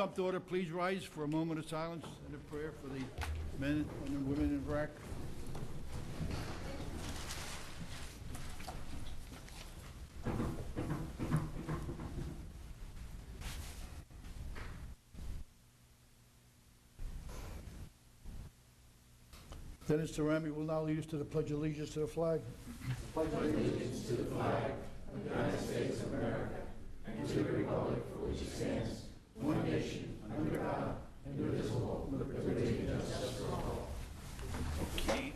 come to order, please rise for a moment of silence and a prayer for the men and women in Iraq. Dennis Cerami will now lead us to the Pledge of Allegiance to the flag. Pledge allegiance to the flag of the United States of America and to the republic for which it stands, one nation, under God, indivisible, with liberty and justice for all. Okay.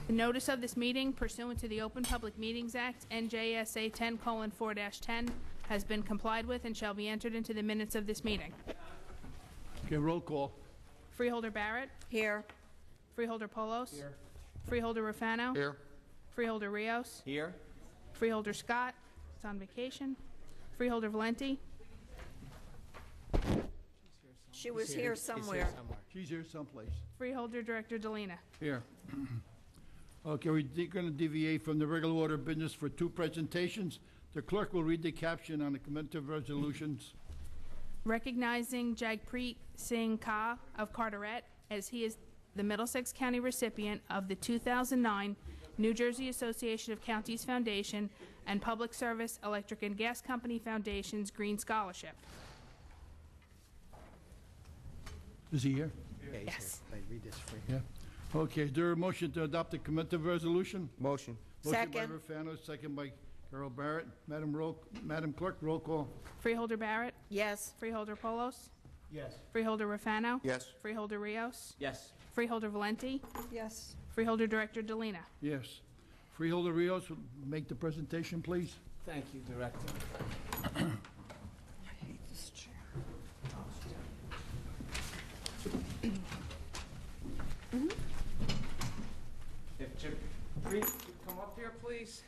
The notice of this meeting pursuant to the Open Public Meetings Act, NJSA 10:4-10, has been complied with and shall be entered into the minutes of this meeting. Okay, roll call. Freeholder Barrett. Here. Freeholder Polos. Here. Freeholder Rufano. Here. Freeholder Rios. Here. Freeholder Scott is on vacation. Freeholder Valenti. She was here somewhere. She's here someplace. Freeholder Director Delina. Here. Okay, we're going to deviate from the regular order of business for two presentations. The clerk will read the caption on the commentative resolutions. Recognizing Jagpreet Singh Ka of Carteret, as he is the Middlesex County recipient of the 2009 New Jersey Association of Counties Foundation and Public Service Electric and Gas Company Foundation's Green Scholarship. Is he here? Yes. I read this for you. Yeah. Okay, is there a motion to adopt the commentative resolution? Motion. Motion by Second. Rufano, second by Carol Barrett. Madam Clerk, roll call. Freeholder Barrett. Yes. Freeholder Polos. Yes. Freeholder Rufano. Yes. Freeholder Rios. Yes. Freeholder Valenti. Yes. Freeholder Director Delina. Yes. Freeholder Rios will make the presentation, please. Thank you, Director. I hate this chair. If Jagpreet could come up here, please.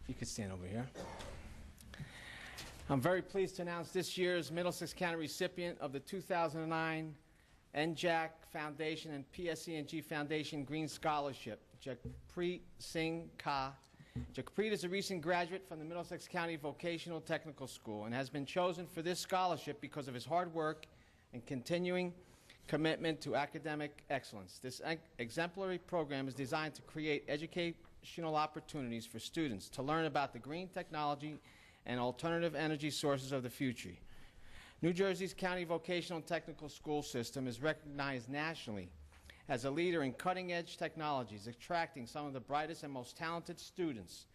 You could stand over here. I'm very pleased to announce this year's Middlesex County recipient of the 2009 NJAC Foundation and PSE&G Foundation Green Scholarship, Jagpreet Singh Ka. Jagpreet is a recent graduate from the Middlesex County Vocational Technical School and has been chosen for this scholarship because of his hard work and continuing commitment to academic excellence. This exemplary program is designed to create educational opportunities for students to learn about the green technology and alternative energy sources of the future. New Jersey's County Vocational Technical School system is recognized nationally as a leader in cutting-edge technologies, attracting some of the brightest and most talented students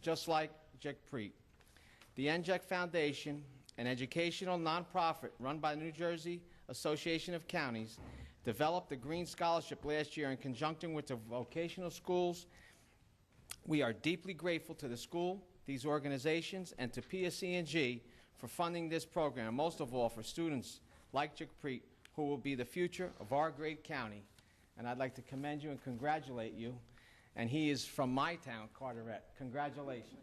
just like Jagpreet. The NJAC Foundation, an educational nonprofit run by the New Jersey Association of Counties, developed the Green Scholarship last year in conjunction with the vocational schools. We are deeply grateful to the school, these organizations, and to PSE&G for funding this program, most of all for students like Jagpreet, who will be the future of our great county. And I'd like to commend you and congratulate you. And he is from my town, Carteret. Congratulations.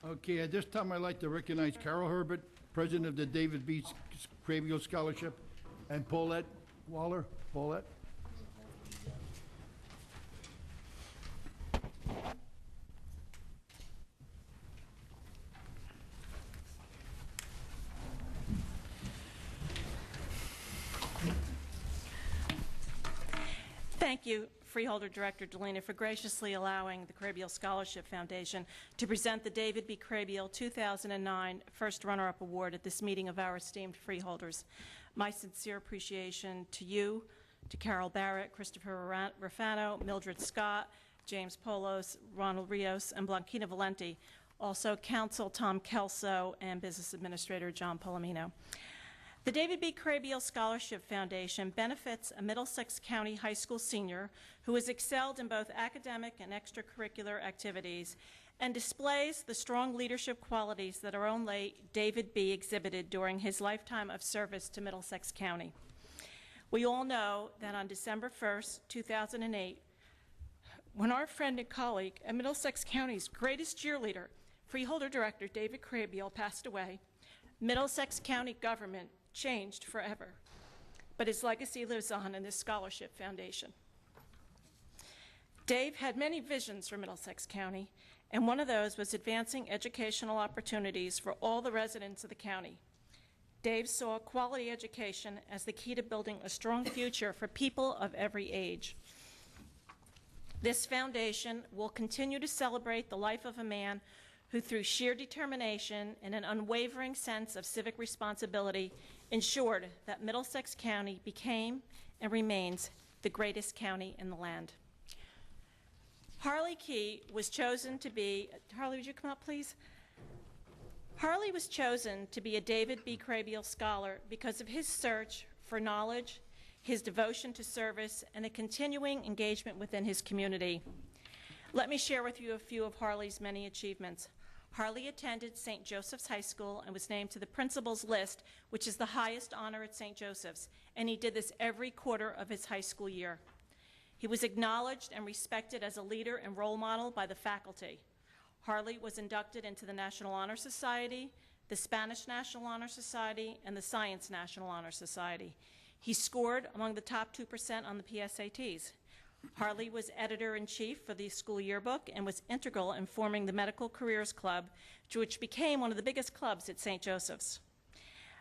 Okay, at this time, I'd like to recognize Carol Herbert, president of the David B. Crabiel Scholarship, and Paulette Waller. Paulette. Thank you, Freeholder Director Delina, for graciously allowing the Crabiel Scholarship Foundation to present the David B. Crabiel 2009 First Runner-Up Award at this meeting of our esteemed freeholders. My sincere appreciation to you, to Carol Barrett, Christopher Rufano, Mildred Scott, James Polos, Ronald Rios, and Blanquina Valenti, also Counsel Tom Kelso and Business Administrator John Palomino. The David B. Crabiel Scholarship Foundation benefits a Middlesex County High School senior who has excelled in both academic and extracurricular activities and displays the strong leadership qualities that our own late David B. exhibited during his lifetime of service to Middlesex County. We all know that on December 1st, 2008, when our friend and colleague and Middlesex County's greatest cheerleader, Freeholder Director David Crabiel, passed away, Middlesex County government changed forever. but his legacy lives on in this scholarship foundation. Dave had many visions for Middlesex County, and one of those was advancing educational opportunities for all the residents of the county. Dave saw quality education as the key to building a strong future for people of every age. This foundation will continue to celebrate the life of a man who, through sheer determination and an unwavering sense of civic responsibility, ensured that Middlesex County became and remains the greatest county in the land. Harley Key was chosen to be, Harley, would you come up, please? Harley was chosen to be a David B. Crabiel Scholar because of his search for knowledge, his devotion to service, and a continuing engagement within his community. Let me share with you a few of Harley's many achievements. Harley attended St. Joseph's High School and was named to the principal's list, which is the highest honor at St. Joseph's, and he did this every quarter of his high school year. He was acknowledged and respected as a leader and role model by the faculty. Harley was inducted into the National Honor Society, the Spanish National Honor Society, and the Science National Honor Society. He scored among the top 2% on the PSATs. Harley was editor-in-chief for the school yearbook and was integral in forming the Medical Careers Club, which became one of the biggest clubs at St. Joseph's.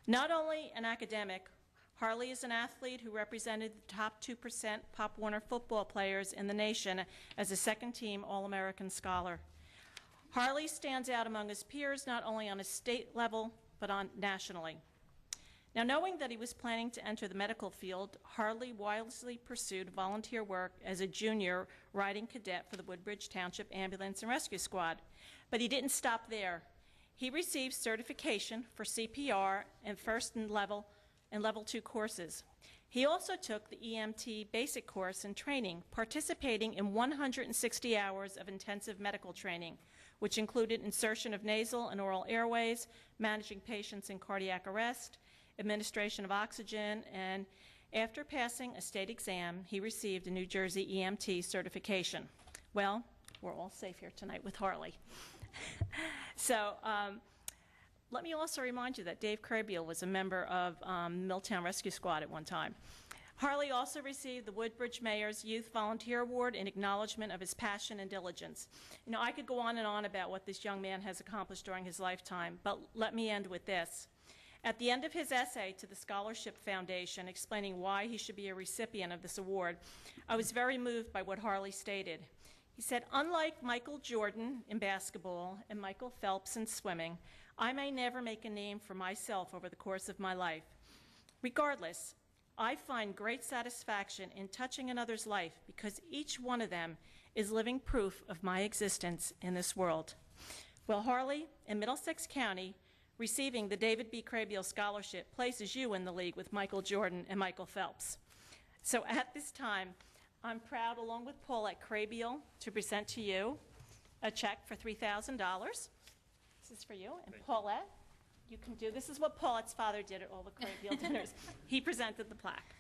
Not only an academic, Harley is an athlete who represented the top 2% Pop Warner football players in the nation as a second-team All-American Scholar. Harley stands out among his peers not only on a state level, but nationally. Now, knowing that he was planning to enter the medical field, Harley wisely pursued volunteer work as a junior riding cadet for the Woodbridge Township Ambulance and Rescue Squad. But he didn't stop there. He received certification for CPR and first and level 2 courses. He also took the EMT basic course and training, participating in 160 hours of intensive medical training, which included insertion of nasal and oral airways, managing patients in cardiac arrest, administration of oxygen, and after passing a state exam, he received a New Jersey EMT certification. Well, we're all safe here tonight with Harley. So let me also remind you that Dave Crabiel was a member of Milltown Rescue Squad at one time. Harley also received the Woodbridge Mayor's Youth Volunteer Award in acknowledgement of his passion and diligence. You know, I could go on and on about what this young man has accomplished during his lifetime, but let me end with this. At the end of his essay to the Scholarship Foundation explaining why he should be a recipient of this award, I was very moved by what Harley stated. He said, "Unlike Michael Jordan in basketball and Michael Phelps in swimming, I may never make a name for myself over the course of my life. Regardless, I find great satisfaction in touching another's life because each one of them is living proof of my existence in this world." Well, Harley, in Middlesex County, receiving the David B. Crabiel Scholarship places you in the league with Michael Jordan and Michael Phelps. So at this time, I'm proud, along with Paulette Crabiel, to present to you a check for $3,000. This is for you. And Paulette, you can do, this is what Paulette's father did at all the Crabiel dinners. He presented the plaque.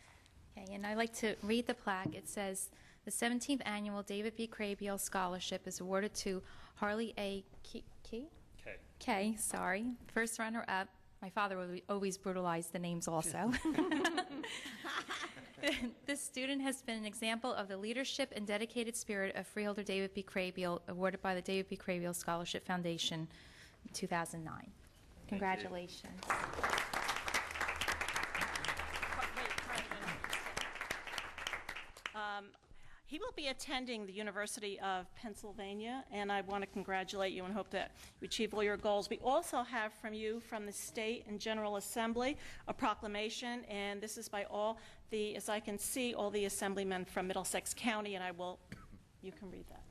Okay, and I'd like to read the plaque. It says, the 17th Annual David B. Crabiel Scholarship is awarded to Harley A. K, sorry, first runner-up. My father would always brutalize the names also. This student has been an example of the leadership and dedicated spirit of freeholder David B. Crabiel, awarded by the David B. Crabiel Scholarship Foundation in 2009. Congratulations. He will be attending the University of Pennsylvania, and I want to congratulate you and hope that you achieve all your goals. We also have from you, from the State and General Assembly, a proclamation, and this is by all the, as I can see, all the assemblymen from Middlesex County, and I will, you can read that.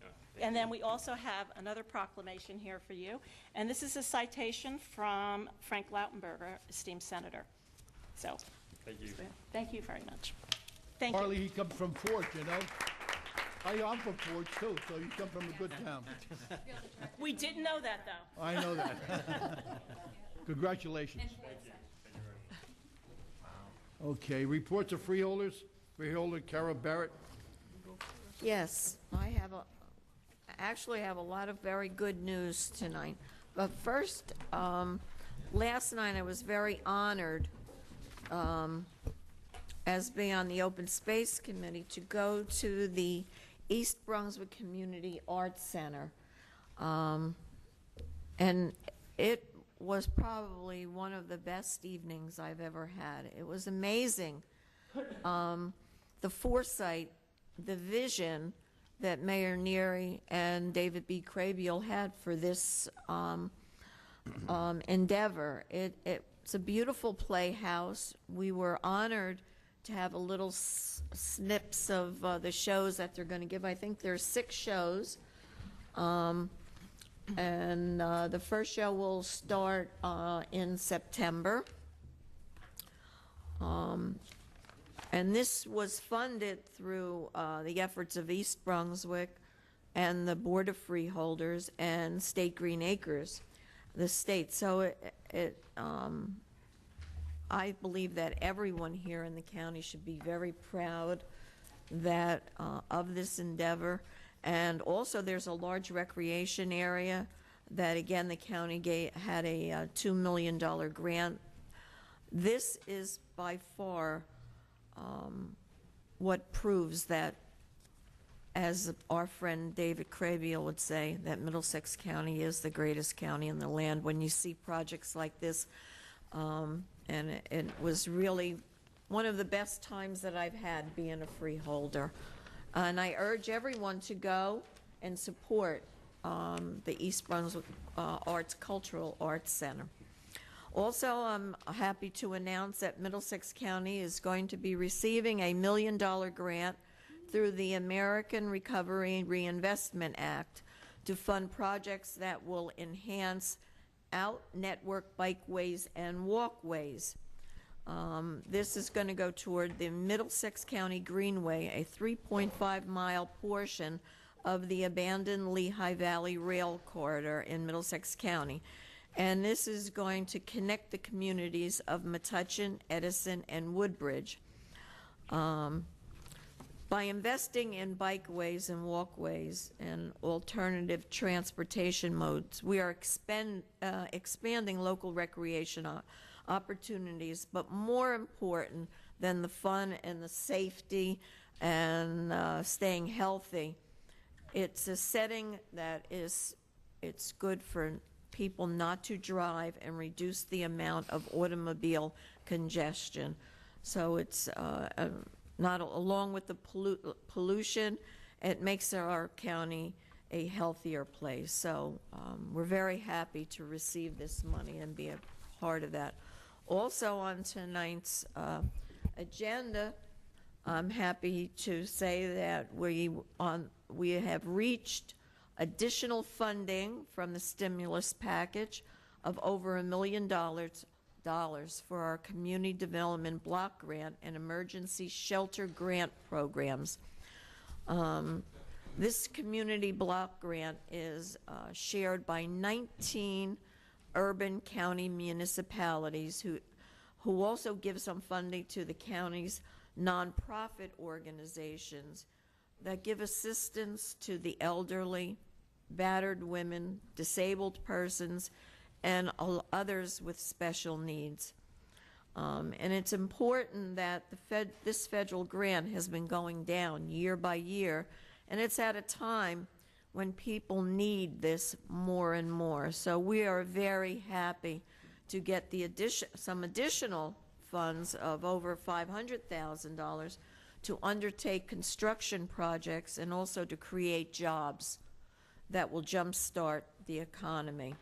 And then we also have another proclamation here for you, and this is a citation from Frank Lautenberger, esteemed senator. So, thank you. Thank you very much. Thank you. Harley, he comes from Fort, you know? I'm from Fort, too, so you come from a good town. We didn't know that, though. I know that. Congratulations. Okay, reports of freeholders. Freeholder Carol Barrett. Yes, I actually have a lot of very good news tonight. But first, last night I was very honored as being on the Open Space Committee, to go to the East Brunswick Community Arts Center. And it was probably one of the best evenings I've ever had. It was amazing. The foresight, the vision that Mayor Neary and David B. Crabiel had for this endeavor. It's a beautiful playhouse. We were honored to have a little snips of the shows that they're going to give. I think there's 6 shows. And the first show will start in September. And this was funded through the efforts of East Brunswick and the Board of Freeholders and State Green Acres, the state. So I believe that everyone here in the county should be very proud that of this endeavor. And also there's a large recreation area that, again, the county had a $2 million grant. This is by far what proves that, as our friend David Crabiel would say, that Middlesex County is the greatest county in the land when you see projects like this. And it was really one of the best times that I've had being a freeholder. And I urge everyone to go and support the East Brunswick Cultural Arts Center. Also, I'm happy to announce that Middlesex County is going to be receiving a $1 million grant through the American Recovery and Reinvestment Act to fund projects that will enhance out-network bikeways and walkways. This is going to go toward the Middlesex County Greenway, a 3.5-mile portion of the abandoned Lehigh Valley Rail Corridor in Middlesex County. And this is going to connect the communities of Metuchen, Edison, and Woodbridge. By investing in bikeways and walkways and alternative transportation modes, we are expanding local recreation opportunities, but more important than the fun and the safety and staying healthy, it's a setting that it's good for people not to drive and reduce the amount of automobile congestion. So it's not along with the pollution, it makes our county a healthier place. So we're very happy to receive this money and be a part of that. Also on tonight's agenda, I'm happy to say that we have reached additional funding from the stimulus package of over $1 million for our community development block grant and emergency shelter grant programs. This community block grant is shared by 19 urban county municipalities who also give some funding to the county's nonprofit organizations that give assistance to the elderly, battered women, disabled persons, and others with special needs. And it's important that this federal grant has been going down year by year, and it's at a time when people need this more and more. So we are very happy to get some additional funds of over $500,000 to undertake construction projects and also to create jobs that will jumpstart the economy.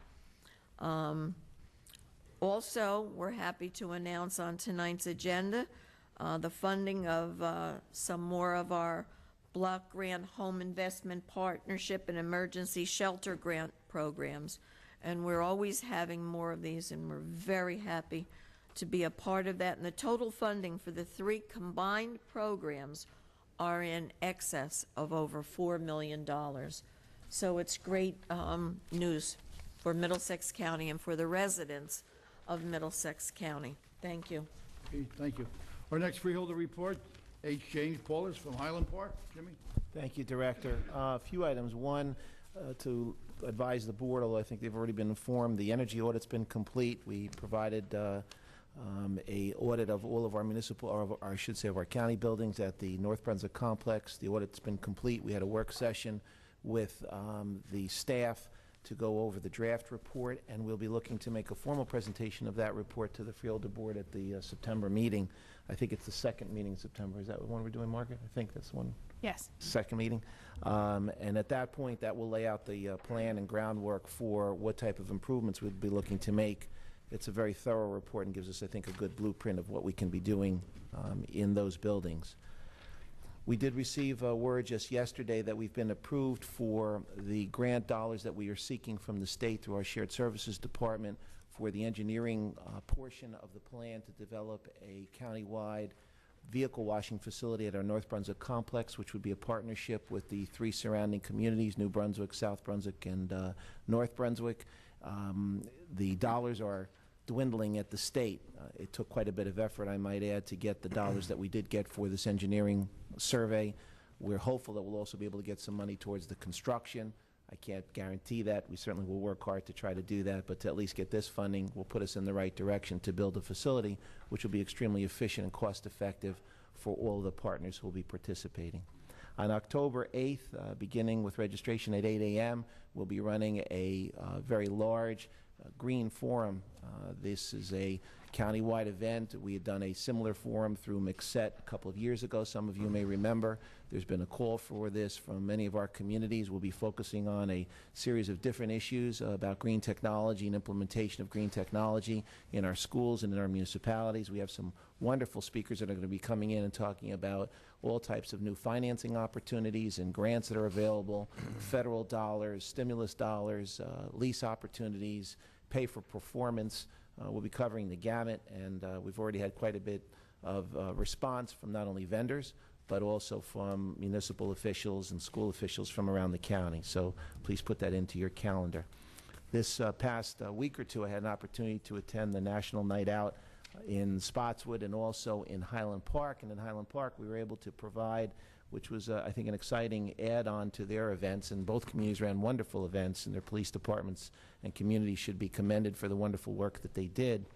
Also, we're happy to announce on tonight's agenda the funding of some more of our block grant home investment partnership and emergency shelter grant programs. And we're always having more of these, and we're very happy to be a part of that. And the total funding for the 3 combined programs are in excess of over $4 million. So it's great news for Middlesex County and for the residents of Middlesex County. Thank you. Okay, thank you. Our next freeholder report, H. James Paulus from Highland Park. Jimmy? Thank you, Director. A few items. One, to advise the board, although I think they've already been informed, the energy audit's been complete. We provided a audit of all of our municipal, or I should say of our county buildings at the North Brunswick complex. The audit's been complete. We had a work session with the staff to go over the draft report, and we'll be looking to make a formal presentation of that report to the Freeholder Board at the September meeting. I think it's the second meeting in September. Is that the one we're doing, Margaret? I think that's the one. Yes. Second meeting. And at that point, that will lay out the plan and groundwork for what type of improvements we'll be looking to make. It's a very thorough report and gives us, I think, a good blueprint of what we can be doing in those buildings. We did receive word just yesterday that we've been approved for the grant dollars that we are seeking from the state through our Shared Services Department for the engineering portion of the plan to develop a countywide vehicle washing facility at our North Brunswick complex, which would be a partnership with the 3 surrounding communities, New Brunswick, South Brunswick, and North Brunswick. The dollars are dwindling at the state. It took quite a bit of effort, I might add, to get the dollars that we did get for this engineering survey. We're hopeful that we'll also be able to get some money towards the construction. I can't guarantee that. We certainly will work hard to try to do that, but to at least get this funding will put us in the right direction to build a facility which will be extremely efficient and cost-effective for all of the partners who will be participating. On October 8th, beginning with registration at 8 a.m., we'll be running a very large green forum. This is a countywide event. We had done a similar forum through McSet a couple of years ago. Some of you may remember. There's been a call for this from many of our communities. We'll be focusing on a series of different issues about green technology and implementation of green technology in our schools and in our municipalities. We have some wonderful speakers that are going to be coming in and talking about all types of new financing opportunities and grants that are available, federal dollars, stimulus dollars, lease opportunities, pay for performance. We'll be covering the gamut, and we've already had quite a bit of response from not only vendors, but also from municipal officials and school officials from around the county. So please put that into your calendar. This past week or two, I had an opportunity to attend the National Night Out in Spotswood and also in Highland Park. And in Highland Park, we were able to provide, which was, I think, an exciting add-on to their events. And both communities ran wonderful events, and their police departments and communities should be commended for the wonderful work that they did.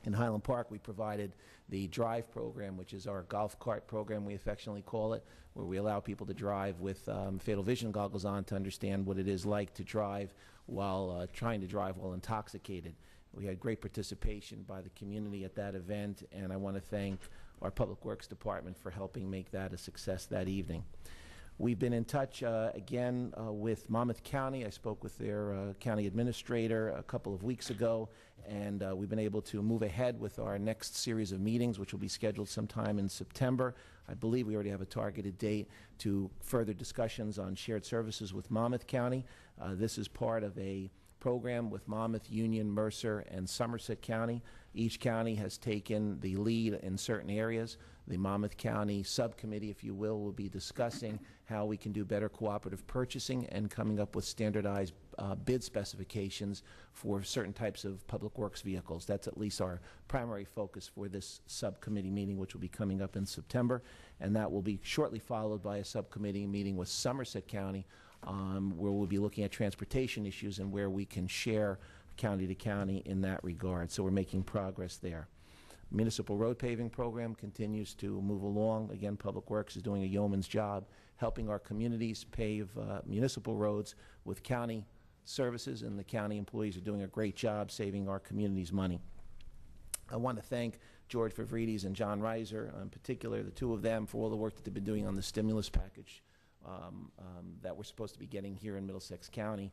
In Highland Park, we provided the DRIVE program, which is our golf cart program, we affectionately call it, where we allow people to drive with fatal vision goggles on to understand what it is like to drive while trying to drive while intoxicated. We had great participation by the community at that event, and I want to thank our Public Works Department for helping make that a success that evening. We've been in touch again with Monmouth County. I spoke with their county administrator a couple of weeks ago, and we've been able to move ahead with our next series of meetings, which will be scheduled sometime in September. I believe we already have a targeted date to further discussions on shared services with Monmouth County. This is part of a program with Monmouth, Union, Mercer, and Somerset County. Each county has taken the lead in certain areas. The Monmouth County subcommittee, if you will be discussing how we can do better cooperative purchasing and coming up with standardized bid specifications for certain types of public works vehicles. That's at least our primary focus for this subcommittee meeting, which will be coming up in September, and that will be shortly followed by a subcommittee meeting with Somerset County, where we'll be looking at transportation issues and where we can share county to county in that regard. So we're making progress there. Municipal road paving program continues to move along. Again, Public Works is doing a yeoman's job helping our communities pave municipal roads with county services, and the county employees are doing a great job saving our communities money. I want to thank George Favrides and John Reiser, in particular, the two of them, for all the work that they've been doing on the stimulus package that we're supposed to be getting here in Middlesex County.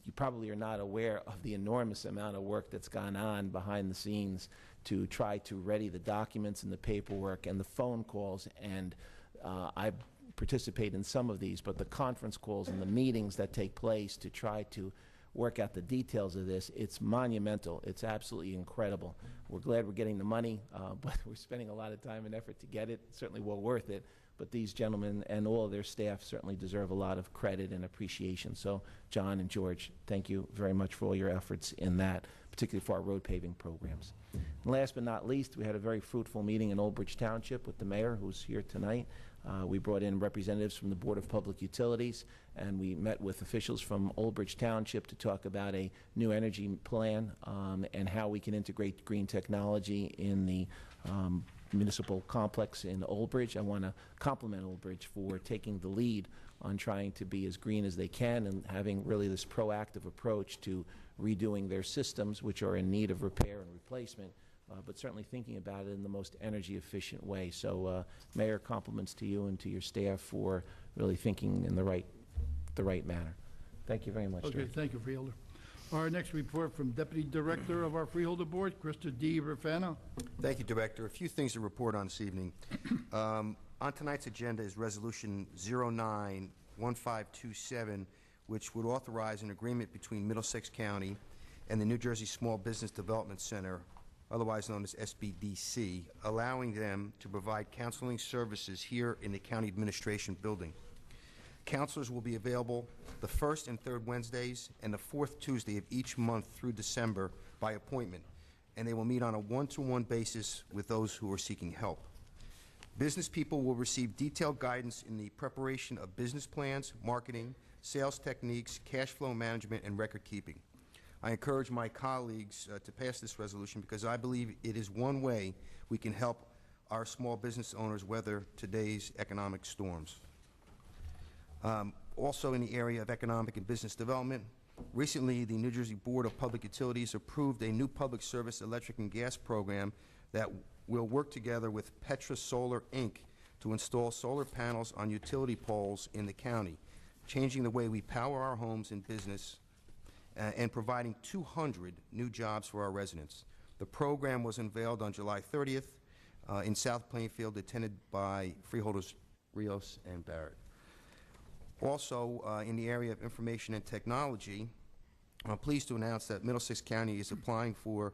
You probably are not aware of the enormous amount of work that's gone on behind the scenes to try to ready the documents and the paperwork and the phone calls, and I participate in some of these, but the conference calls and the meetings that take place to try to work out the details of this, it's monumental. It's absolutely incredible. We're glad we're getting the money, but we're spending a lot of time and effort to get it. It's certainly well worth it. But these gentlemen and all of their staff certainly deserve a lot of credit and appreciation. So, John and George, thank you very much for all your efforts in that, particularly for our road paving programs. And last but not least, we had a very fruitful meeting in Old Bridge Township with the mayor, who's here tonight. We brought in representatives from the Board of Public Utilities, and we met with officials from Old Bridge Township to talk about a new energy plan and how we can integrate green technology in the municipal complex in Old Bridge. I want to compliment Old Bridge for taking the lead on trying to be as green as they can and having really this proactive approach to redoing their systems, which are in need of repair and replacement, but certainly thinking about it in the most energy efficient way. So Mayor, compliments to you and to your staff for really thinking in the right manner. Thank you very much. Okay, Director. thank you, Freeholder. Our next report from Deputy Director of our Freeholder Board, Krista D. Rafano. Thank you, Director. A few things to report on this evening. On tonight's agenda is Resolution 09-1527, which would authorize an agreement between Middlesex County and the New Jersey Small Business Development Center, otherwise known as SBDC, allowing them to provide counseling services here in the County Administration Building. Counselors will be available the first and third Wednesdays and the fourth Tuesday of each month through December by appointment, and they will meet on a one-to-one basis with those who are seeking help. Business people will receive detailed guidance in the preparation of business plans, marketing, sales techniques, cash flow management, and record keeping. I encourage my colleagues to pass this resolution because I believe it is one way we can help our small business owners weather today's economic storms. Also in the area of economic and business development, recently the New Jersey Board of Public Utilities approved a new public service electric and gas program that will work together with Petra Solar, Inc. to install solar panels on utility poles in the county, changing the way we power our homes and business and providing 200 new jobs for our residents. The program was unveiled on July 30th in South Plainfield, attended by Freeholders Rios and Barrett. Also, in the area of information and technology, I'm pleased to announce that Middlesex County is applying for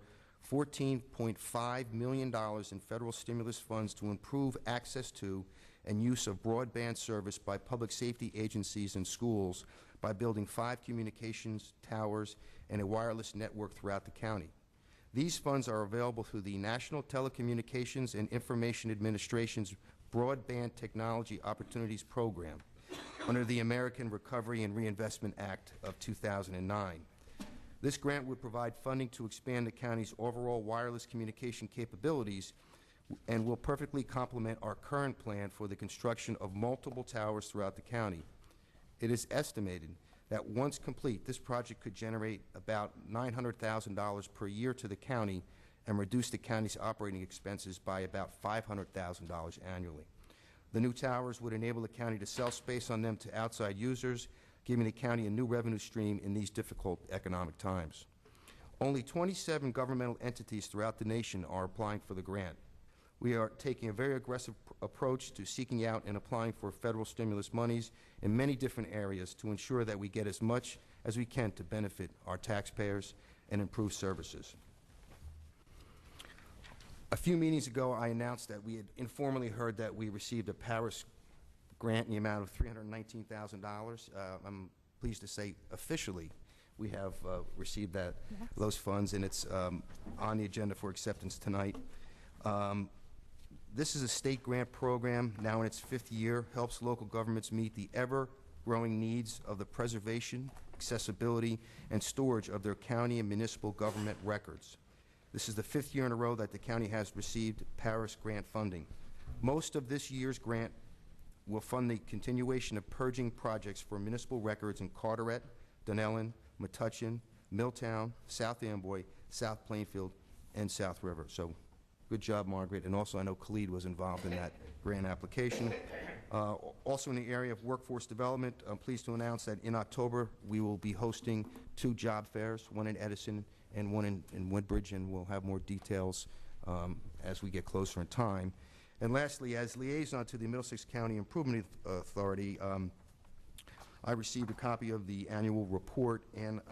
$14.5 million in federal stimulus funds to improve access to and use of broadband service by public safety agencies and schools by building 5 communications towers and a wireless network throughout the county. These funds are available through the National Telecommunications and Information Administration's Broadband Technology Opportunities Program under the American Recovery and Reinvestment Act of 2009. This grant would provide funding to expand the county's overall wireless communication capabilities and will perfectly complement our current plan for the construction of multiple towers throughout the county. It is estimated that once complete, this project could generate about $900,000 per year to the county and reduce the county's operating expenses by about $500,000 annually. The new towers would enable the county to sell space on them to outside users, giving the county a new revenue stream in these difficult economic times. Only 27 governmental entities throughout the nation are applying for the grant. We are taking a very aggressive approach to seeking out and applying for federal stimulus monies in many different areas to ensure that we get as much as we can to benefit our taxpayers and improve services. A few meetings ago, I announced that we had informally heard that we received a Paris grant in the amount of $319,000. I'm pleased to say officially we have received those funds, and it's on the agenda for acceptance tonight. This is a state grant program, now in its 5th year, helps local governments meet the ever-growing needs of the preservation, accessibility, and storage of their county and municipal government records. This is the 5th year in a row that the county has received Paris grant funding. Most of this year's grant will fund the continuation of purging projects for municipal records in Carteret, Dunellen, Metuchen, Milltown, South Amboy, South Plainfield, and South River. So good job, Margaret. And also I know Khalid was involved in that grant application. Also in the area of workforce development, I'm pleased to announce that in October we will be hosting 2 job fairs, one in Edison and one in Woodbridge, and we'll have more details as we get closer in time. And lastly, as liaison to the Middlesex County Improvement Authority, I received a copy of the annual report, and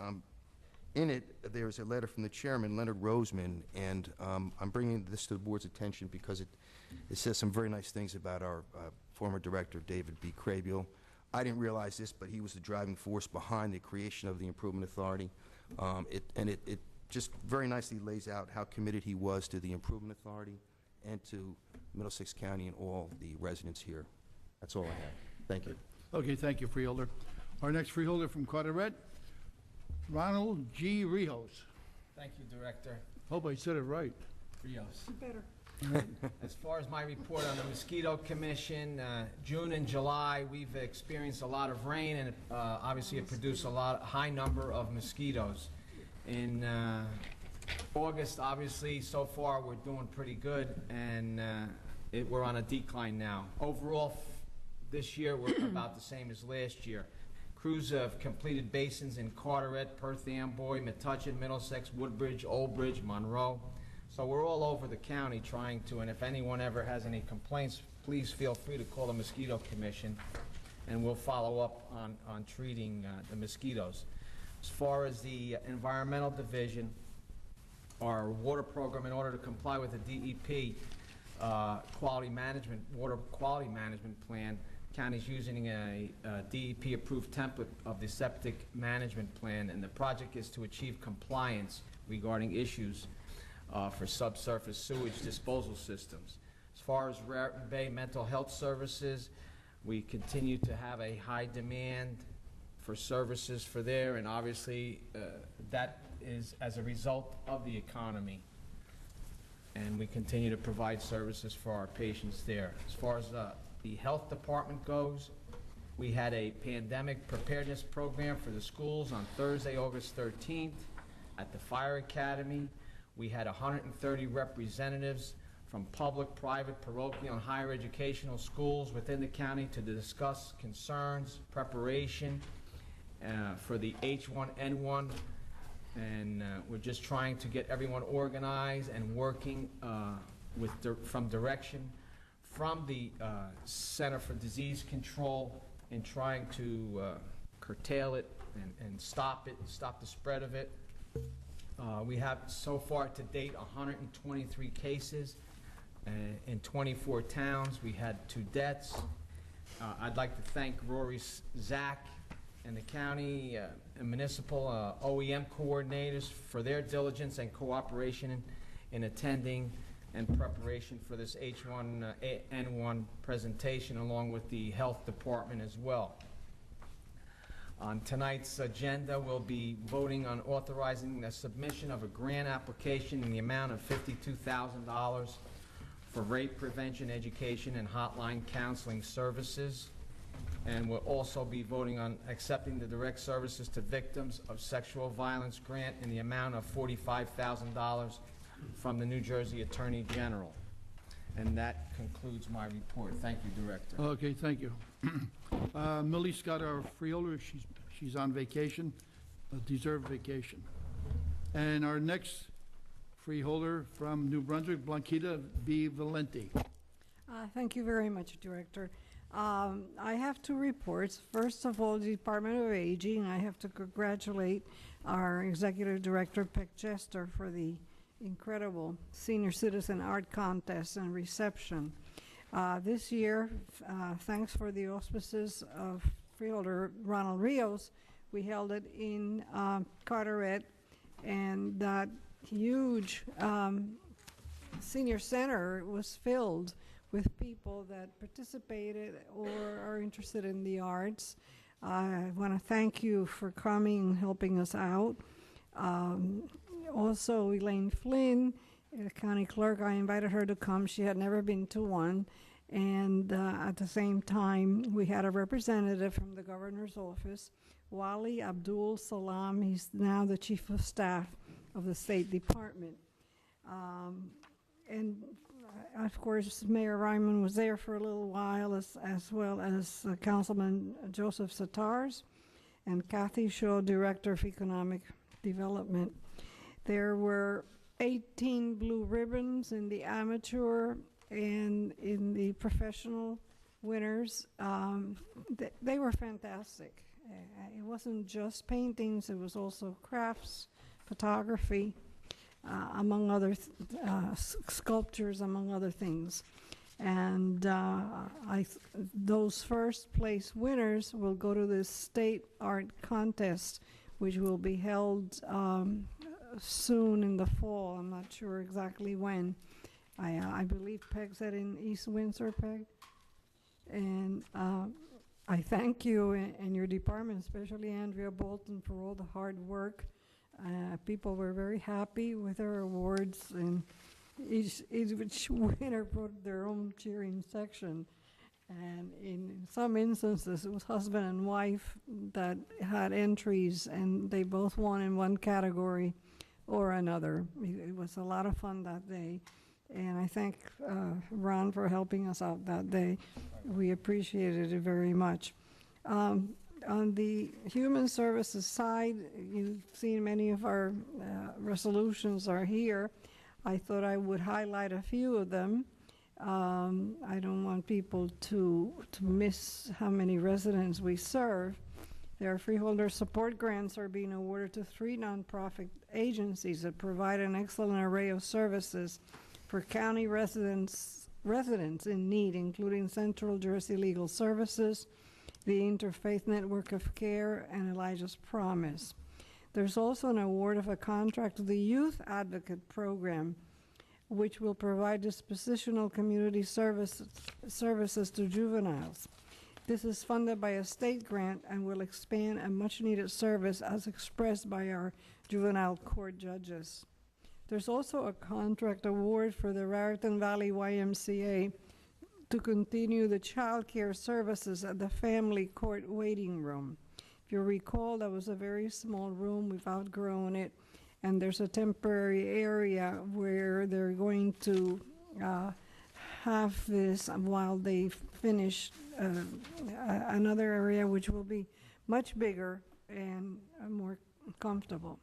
in it there's a letter from the chairman, Leonard Roseman, and I'm bringing this to the board's attention because it says some very nice things about our former director, David B. Crabiel. I didn't realize this, but he was the driving force behind the creation of the Improvement Authority. It just very nicely lays out how committed he was to the Improvement Authority and to Middlesex County and all the residents here. That's all I have. Thank you. Okay, thank you, Freeholder. Our next freeholder from Carteret, Ronald G. Rios. Thank you, Director Hope I said it right. Rios. As far as my report on the Mosquito Commission, June and July, we've experienced a lot of rain, and obviously it produced high number of mosquitoes. In August, obviously, so far, we're doing pretty good, and we're on a decline now. Overall, this year, we're about the same as last year. Crews have completed basins in Carteret, Perth Amboy, Metuchen, Middlesex, Woodbridge, Old Bridge, Monroe. So we're all over the county trying to, and if anyone ever has any complaints, please feel free to call the Mosquito Commission, and we'll follow up on treating the mosquitoes. As far as the Environmental Division, our water program, in order to comply with the DEP water quality management plan, county's using a DEP-approved template of the septic management plan, and the project is to achieve compliance regarding issues for subsurface sewage disposal systems. As far as Raritan Bay Mental Health Services, we continue to have a high demand for services for there, and obviously that is as a result of the economy. And we continue to provide services for our patients there. As far as the health department goes, we had a pandemic preparedness program for the schools on Thursday, August 13th at the Fire Academy. We had 130 representatives from public, private, parochial, and higher educational schools within the county to discuss concerns, preparation for the H1N1, and we're just trying to get everyone organized and working from direction from the Center for Disease Control in trying to curtail it and stop the spread of it. We have so far to date 123 cases in 24 towns. We had 2 deaths. I'd like to thank Rory Zach and the county and municipal OEM coordinators for their diligence and cooperation in attending and preparation for this H1N1 presentation, along with the health department as well. On tonight's agenda, we'll be voting on authorizing the submission of a grant application in the amount of $52,000 for rape prevention, education, and hotline counseling services. And we'll also be voting on accepting the direct services to victims of sexual violence grant in the amount of $45,000 from the New Jersey Attorney General. And that concludes my report. Thank you, Director. Okay, thank you. Millie Scott, our freeholder, she's on vacation, a deserved vacation. And our next freeholder from New Brunswick, Blanquita B. Valenti. Thank you very much, Director. I have 2 reports. First of all, the Department of Aging, I have to congratulate our Executive Director, Peck Chester, for the incredible Senior Citizen Art Contest and reception. This year, thanks for the auspices of Freeholder Ronald Rios, we held it in Carteret, and that huge senior center was filled with people that participated or are interested in the arts. I want to thank you for coming and helping us out. Also, Elaine Flynn, the county clerk, I invited her to come. She had never been to one. And at the same time, we had a representative from the governor's office, Wali Abdul Salam. He's now the chief of staff of the State Department. And of course, Mayor Ryman was there for a little while, as well as Councilman Joseph Satars and Kathy Shaw, Director of Economic Development. There were 18 blue ribbons in the amateur and in the professional winners. They were fantastic. It wasn't just paintings, it was also crafts, photography, among other sculptures, among other things. And those first place winners will go to the state art contest, which will be held soon in the fall. I'm not sure exactly when. I believe Peg said in East Windsor, Peg? And I thank you and your department, especially Andrea Bolton, for all the hard work. People were very happy with our awards, and each winner brought their own cheering section. And in some instances, it was husband and wife that had entries, and they both won in one category or another. It was a lot of fun that day, and I thank Ron for helping us out that day. We appreciated it very much. On the human services side, you've seen many of our resolutions are here. I thought I would highlight a few of them. I don't want people to miss how many residents we serve. Their freeholder support grants are being awarded to 3 nonprofit agencies that provide an excellent array of services for county residents in need, including Central Jersey Legal Services, the Interfaith Network of Care, and Elijah's Promise. There's also an award of a contract to the Youth Advocate Program, which will provide dispositional community services to juveniles. This is funded by a state grant and will expand a much-needed service as expressed by our juvenile court judges. There's also a contract award for the Raritan Valley YMCA to continue the child care services at the family court waiting room. If you recall, that was a very small room. We've outgrown it. And there's a temporary area where they're going to have this while they finish another area which will be much bigger and more comfortable.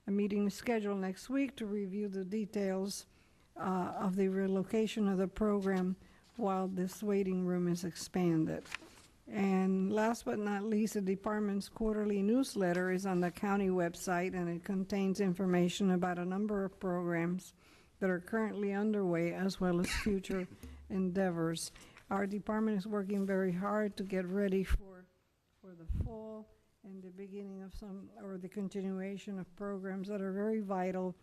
A meeting is scheduled next week to review the details of the relocation of the program while this waiting room is expanded. And last but not least, the department's quarterly newsletter is on the county website, and it contains information about a number of programs that are currently underway as well as future endeavors. Our department is working very hard to get ready for the fall and the beginning of the continuation of programs that are very vital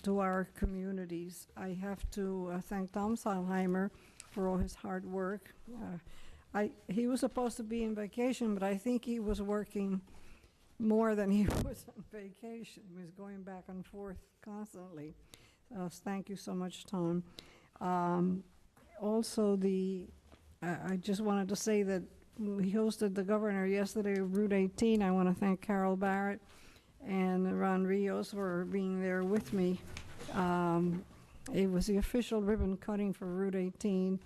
to our communities. I have to thank Tom Salheimer for all his hard work. He was supposed to be in vacation, but I think he was working more than he was on vacation. He was going back and forth constantly. Thank you so much, Tom. Also, I just wanted to say that we hosted the governor yesterday of Route 18. I want to thank Carol Barrett and Ron Rios for being there with me. It was the official ribbon cutting for Route 18.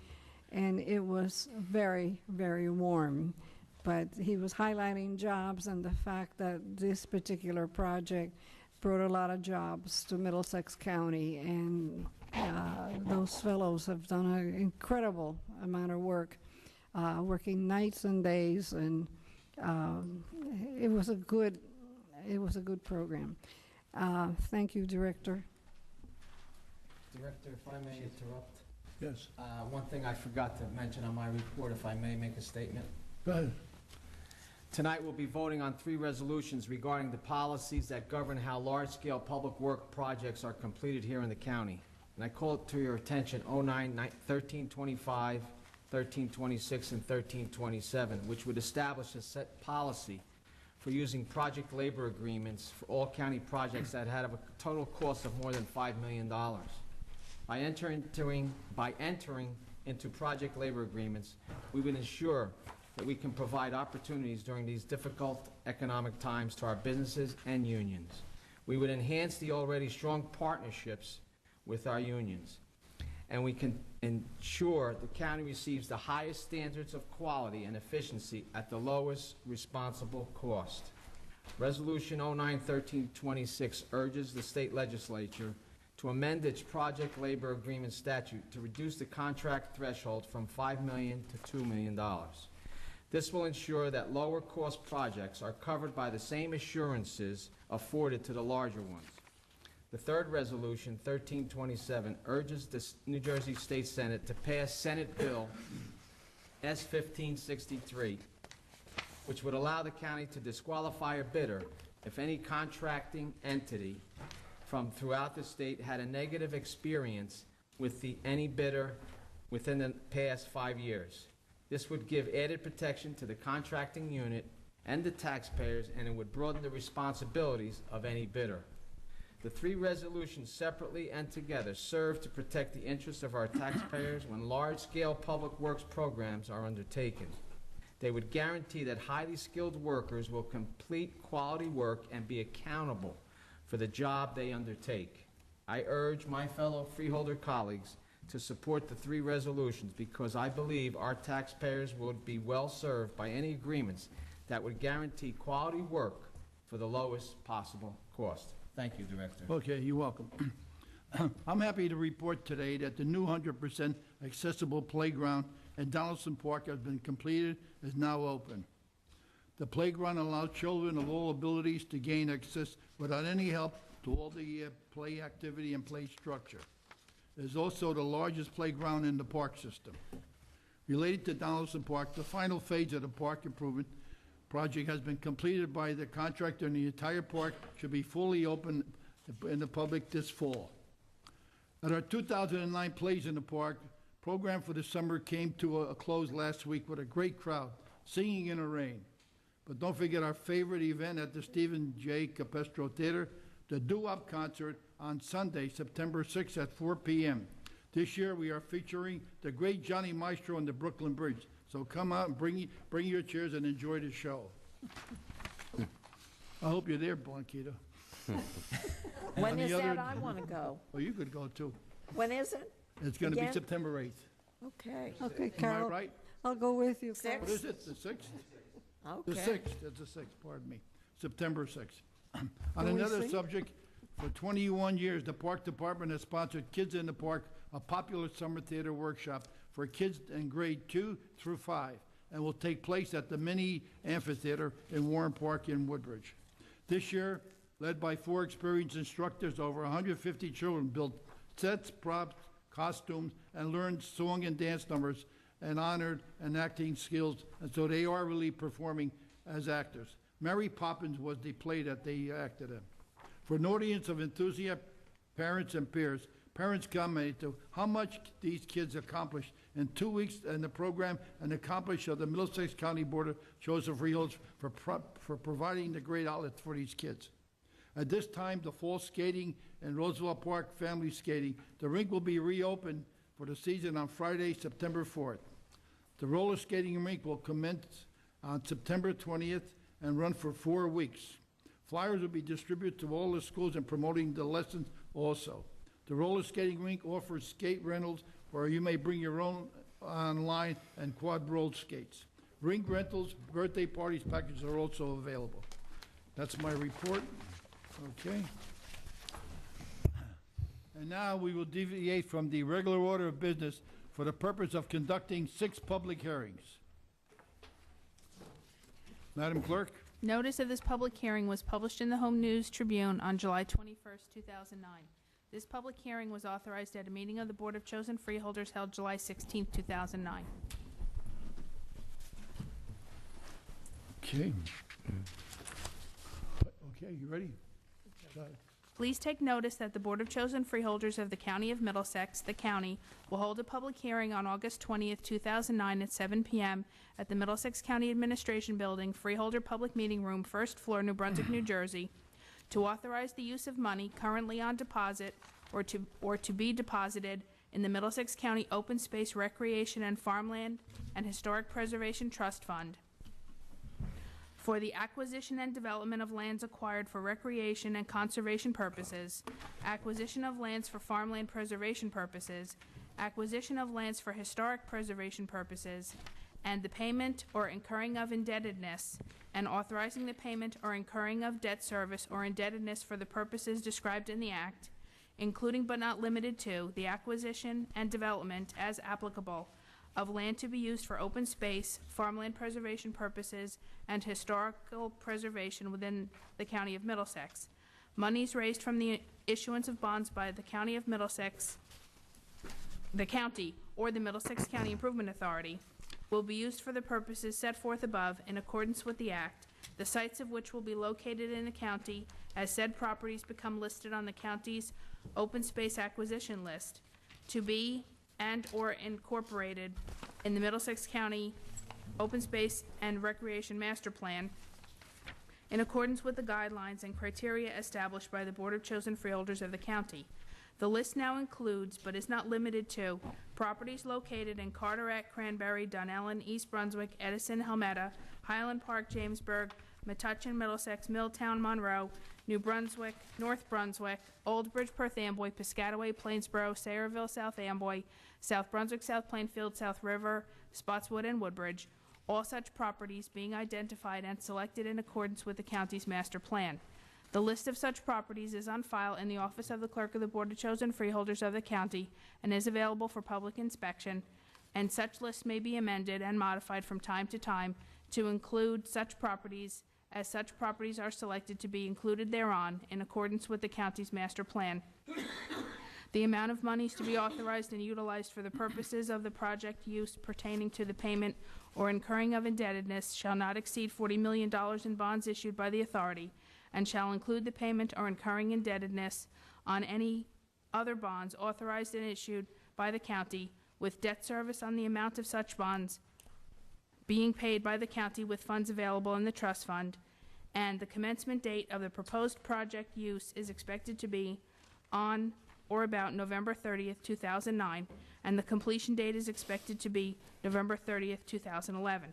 And it was very, very warm. But he was highlighting jobs and the fact that this particular project brought a lot of jobs to Middlesex County. And those fellows have done an incredible amount of work, working nights and days. And it was a good program. Thank you, Director. Director, if I may interrupt. Yes. One thing I forgot to mention on my report, if I may make a statement. Go ahead. Tonight we'll be voting on 3 resolutions regarding the policies that govern how large-scale public work projects are completed here in the county. And I call it to your attention 1325, 1326, and 1327, which would establish a set policy for using project labor agreements for all county projects that had a total cost of more than $5 million. By entering into project labor agreements, we would ensure that we can provide opportunities during these difficult economic times to our businesses and unions. We would enhance the already strong partnerships with our unions, and we can ensure the county receives the highest standards of quality and efficiency at the lowest responsible cost. Resolution 09-1326 urges the state legislature to amend its project labor agreement statute to reduce the contract threshold from $5 million to $2 million. This will ensure that lower cost projects are covered by the same assurances afforded to the larger ones. The third resolution, 1327, urges the New Jersey State Senate to pass Senate Bill S-1563, which would allow the county to disqualify a bidder if any contracting entity from throughout the state had a negative experience with any bidder within the past 5 years. This would give added protection to the contracting unit and the taxpayers, and it would broaden the responsibilities of any bidder. The three resolutions separately and together serve to protect the interests of our taxpayers when large-scale public works programs are undertaken. They would guarantee that highly skilled workers will complete quality work and be accountable for the job they undertake. I urge my fellow freeholder colleagues to support the three resolutions because I believe our taxpayers would be well served by any agreements that would guarantee quality work for the lowest possible cost. Thank you, Director. Okay, you're welcome. I'm happy to report today that the new 100% accessible playground at Donaldson Park has been completed, is now open. The playground allows children of all abilities to gain access without any help to all the play activity and play structure. It is also the largest playground in the park system. Related to Donaldson Park, the final phase of the park improvement project has been completed by the contractor, and the entire park should be fully open in the public this fall. At our 2009 Plays in the Park, program for the summer came to a close last week with a great crowd, singing in the rain. But don't forget our favorite event at the Stephen J. Capestro Theater, the Doo-Wop concert on Sunday, September 6th at 4 p.m. This year we are featuring the great Johnny Maestro and the Brooklyn Bridge. So come out and bring your chairs and enjoy the show. I hope you're there, Blanquita. When is that? I want to go. Well, you could go too. When is it? It's going to be Again? September 8th. Okay. Okay, Am I Carol, right? I'll go with you, Carol. What is it, the 6th? The Okay. 6th, that's the 6th, pardon me. September 6th. On Can we another sing? subject, for 21 years, the Park Department has sponsored Kids in the Park, a popular summer theater workshop for kids in grade 2 through 5, and will take place at the mini amphitheater in Warren Park in Woodbridge. This year, led by 4 experienced instructors, over 150 children built sets, props, costumes, and learned song and dance numbers and honored and acting skills, and so they are really performing as actors. Mary Poppins was the play that they acted in. For an audience of enthusiasts, parents, and peers, parents commented to how much these kids accomplished in 2 weeks in the program and accomplished of the Middlesex County Board of Chosen Freeholders for providing the great outlets for these kids. At this time, the fall skating and Roosevelt Park family skating, the rink will be reopened for the season on Friday, September 4th. The roller skating rink will commence on September 20th and run for 4 weeks. Flyers will be distributed to all the schools and promoting the lessons also. The roller skating rink offers skate rentals where you may bring your own online and quad rolled skates. Rink rentals, birthday parties, packages are also available. That's my report. Okay. And now we will deviate from the regular order of business for the purpose of conducting 6 public hearings. Madam Clerk? Notice of this public hearing was published in the Home News Tribune on July 21st, 2009. This public hearing was authorized at a meeting of the Board of Chosen Freeholders held July 16th, 2009. Okay. Okay, you ready? Please take notice that the Board of Chosen Freeholders of the County of Middlesex, the county, will hold a public hearing on August 20th, 2009 at 7 p.m. at the Middlesex County Administration Building, Freeholder Public Meeting Room, 1st floor, New Brunswick, New Jersey, to authorize the use of money currently on deposit or to be deposited in the Middlesex County Open Space Recreation and Farmland and Historic Preservation Trust Fund for the acquisition and development of lands acquired for recreation and conservation purposes, acquisition of lands for farmland preservation purposes, acquisition of lands for historic preservation purposes, and the payment or incurring of indebtedness, and authorizing the payment or incurring of debt service or indebtedness for the purposes described in the Act, including but not limited to the acquisition and development, as applicable, of land to be used for open space, farmland preservation purposes, and historical preservation within the County of Middlesex. Monies raised from the issuance of bonds by the County of Middlesex, the county, or the Middlesex County Improvement Authority will be used for the purposes set forth above in accordance with the Act, the sites of which will be located in the county as said properties become listed on the county's open space acquisition list, to be and or incorporated in the Middlesex County Open Space and Recreation Master Plan in accordance with the guidelines and criteria established by the Board of Chosen Freeholders of the county. The list now includes, but is not limited to, properties located in Carteret, Cranberry, Dunellen, East Brunswick, Edison, Helmetta, Highland Park, Jamesburg, Metuchen, Middlesex, Milltown, Monroe, New Brunswick, North Brunswick, Old Bridge, Perth Amboy, Piscataway, Plainsboro, Sayreville, South Amboy, South Brunswick, South Plainfield, South River, Spotswood, and Woodbridge, all such properties being identified and selected in accordance with the county's master plan. The list of such properties is on file in the office of the Clerk of the Board of Chosen Freeholders of the county and is available for public inspection, and such lists may be amended and modified from time to time to include such properties as such properties are selected to be included thereon in accordance with the county's master plan. The amount of monies to be authorized and utilized for the purposes of the project use pertaining to the payment or incurring of indebtedness shall not exceed $40 million in bonds issued by the authority, and shall include the payment or incurring indebtedness on any other bonds authorized and issued by the county, with debt service on the amount of such bonds being paid by the county with funds available in the trust fund, and the commencement date of the proposed project use is expected to be on or about November 30th, 2009, and the completion date is expected to be November 30th, 2011.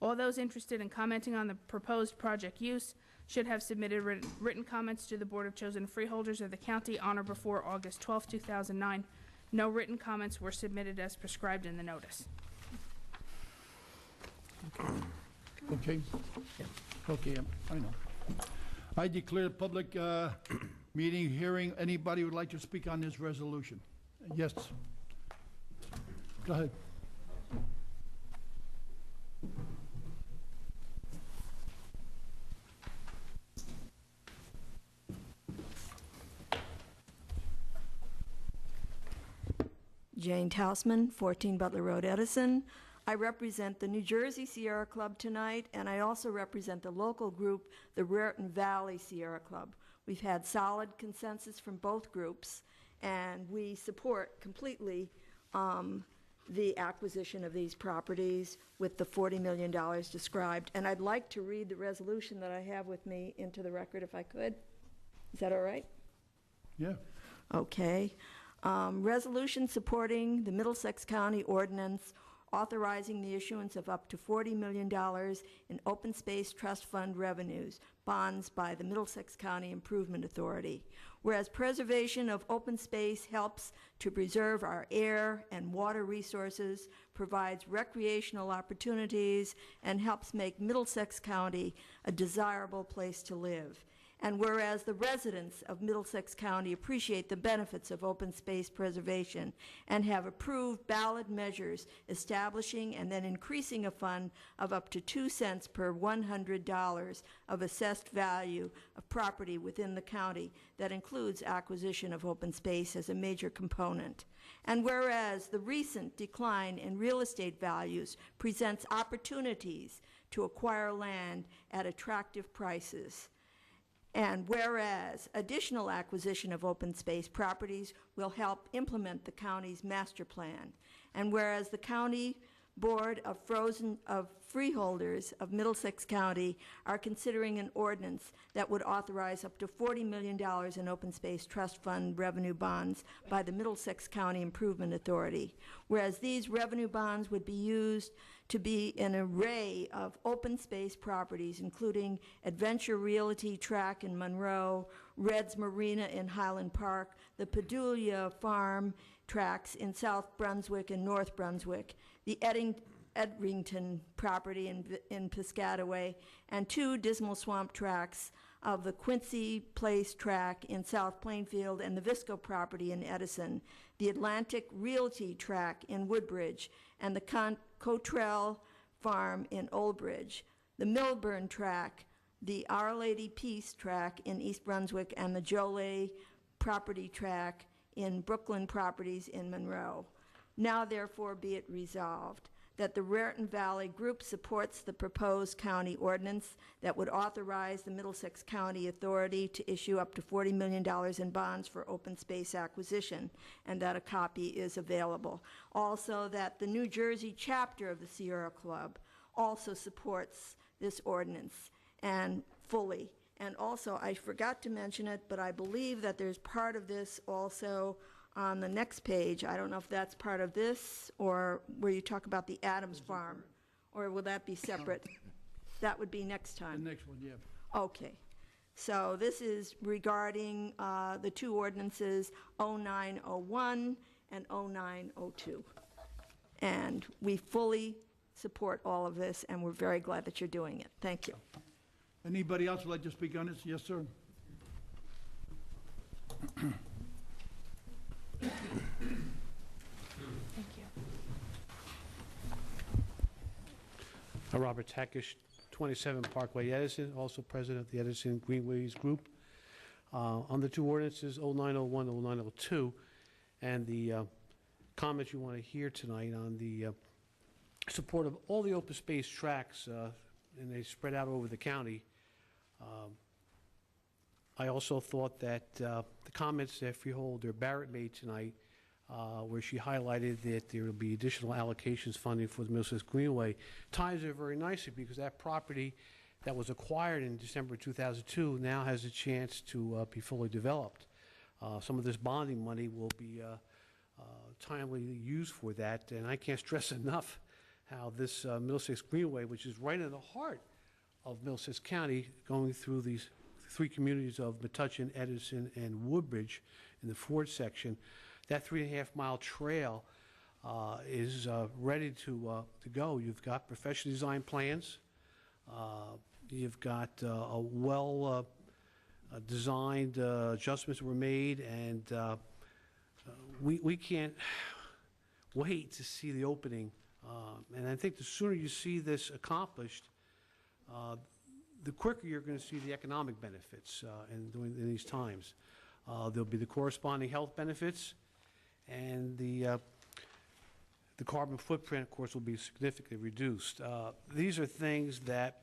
All those interested in commenting on the proposed project use should have submitted written comments to the Board of Chosen Freeholders of the county on or before August 12, 2009. No written comments were submitted as prescribed in the notice. Okay? Okay, I know. I declare the public meeting hearing. Anybody would like to speak on this resolution? Yes. Go ahead. Jane Tausman, 14 Butler Road, Edison. I represent the New Jersey Sierra Club tonight, and I also represent the local group, the Raritan Valley Sierra Club. We've had solid consensus from both groups, and we support completely the acquisition of these properties with the $40 million described. And I'd like to read the resolution that I have with me into the record if I could. Is that all right? Yeah. Okay. Resolution supporting the Middlesex County ordinance authorizing the issuance of up to $40 million in open space trust fund revenues, bonds by the Middlesex County Improvement Authority. Whereas preservation of open space helps to preserve our air and water resources, provides recreational opportunities, and helps make Middlesex County a desirable place to live. And whereas the residents of Middlesex County appreciate the benefits of open space preservation and have approved ballot measures establishing and then increasing a fund of up to 2 cents per $100 of assessed value of property within the county that includes acquisition of open space as a major component. And whereas the recent decline in real estate values presents opportunities to acquire land at attractive prices. And whereas additional acquisition of open space properties will help implement the county's master plan. And whereas the County Board of Freeholders of Middlesex County are considering an ordinance that would authorize up to $40 million in open space trust fund revenue bonds by the Middlesex County Improvement Authority. Whereas these revenue bonds would be used to be an array of open space properties, including Adventure Realty Track in Monroe, Red's Marina in Highland Park, the Padulia Farm tracks in South Brunswick and North Brunswick, the Edrington property in Piscataway, and 2 Dismal Swamp tracks of the Quincy Place track in South Plainfield and the Visco property in Edison, the Atlantic Realty track in Woodbridge, and the Cottrell Farm in Old Bridge, the Milburn track, the Our Lady Peace track in East Brunswick, and the Jolie property track in Brooklyn Properties in Monroe. Now therefore be it resolved that the Raritan Valley Group supports the proposed county ordinance that would authorize the Middlesex County Authority to issue up to $40 million in bonds for open space acquisition, and that a copy is available. Also, that the New Jersey chapter of the Sierra Club also supports this ordinance and fully. And also, I forgot to mention it, but I believe that there's part of this also on the next page. I don't know if that's part of this or where you talk about the Adams Farm, or will that be separate? That would be next time. The next one, yeah. Okay. So this is regarding the two ordinances, 0901 and 0902. And we fully support all of this, and we're very glad that you're doing it. Thank you. Anybody else would like to speak on this? Yes, sir. Thank you. Robert Takish, 27 Parkway, Edison, also president of the Edison Greenways Group. On the two ordinances, 0901, 0902, and the comments you want to hear tonight on the support of all the open space tracts, and they spread out over the county. I also thought that the comments that Freeholder Barrett made tonight, where she highlighted that there will be additional allocations funding for the Middlesex Greenway, ties it very nicely, because that property that was acquired in December 2002 now has a chance to be fully developed. Some of this bonding money will be timely used for that, and I can't stress enough how this Middlesex Greenway, which is right in the heart of Middlesex County, going through these three communities of Metuchen, Edison, and Woodbridge in the Ford section, that 3.5-mile trail is ready to go. You've got professionally designed plans. You've got a well designed adjustments were made, and we can't wait to see the opening. And I think the sooner you see this accomplished, the quicker you're going to see the economic benefits in these times. There'll be the corresponding health benefits, and the carbon footprint, of course, will be significantly reduced. These are things that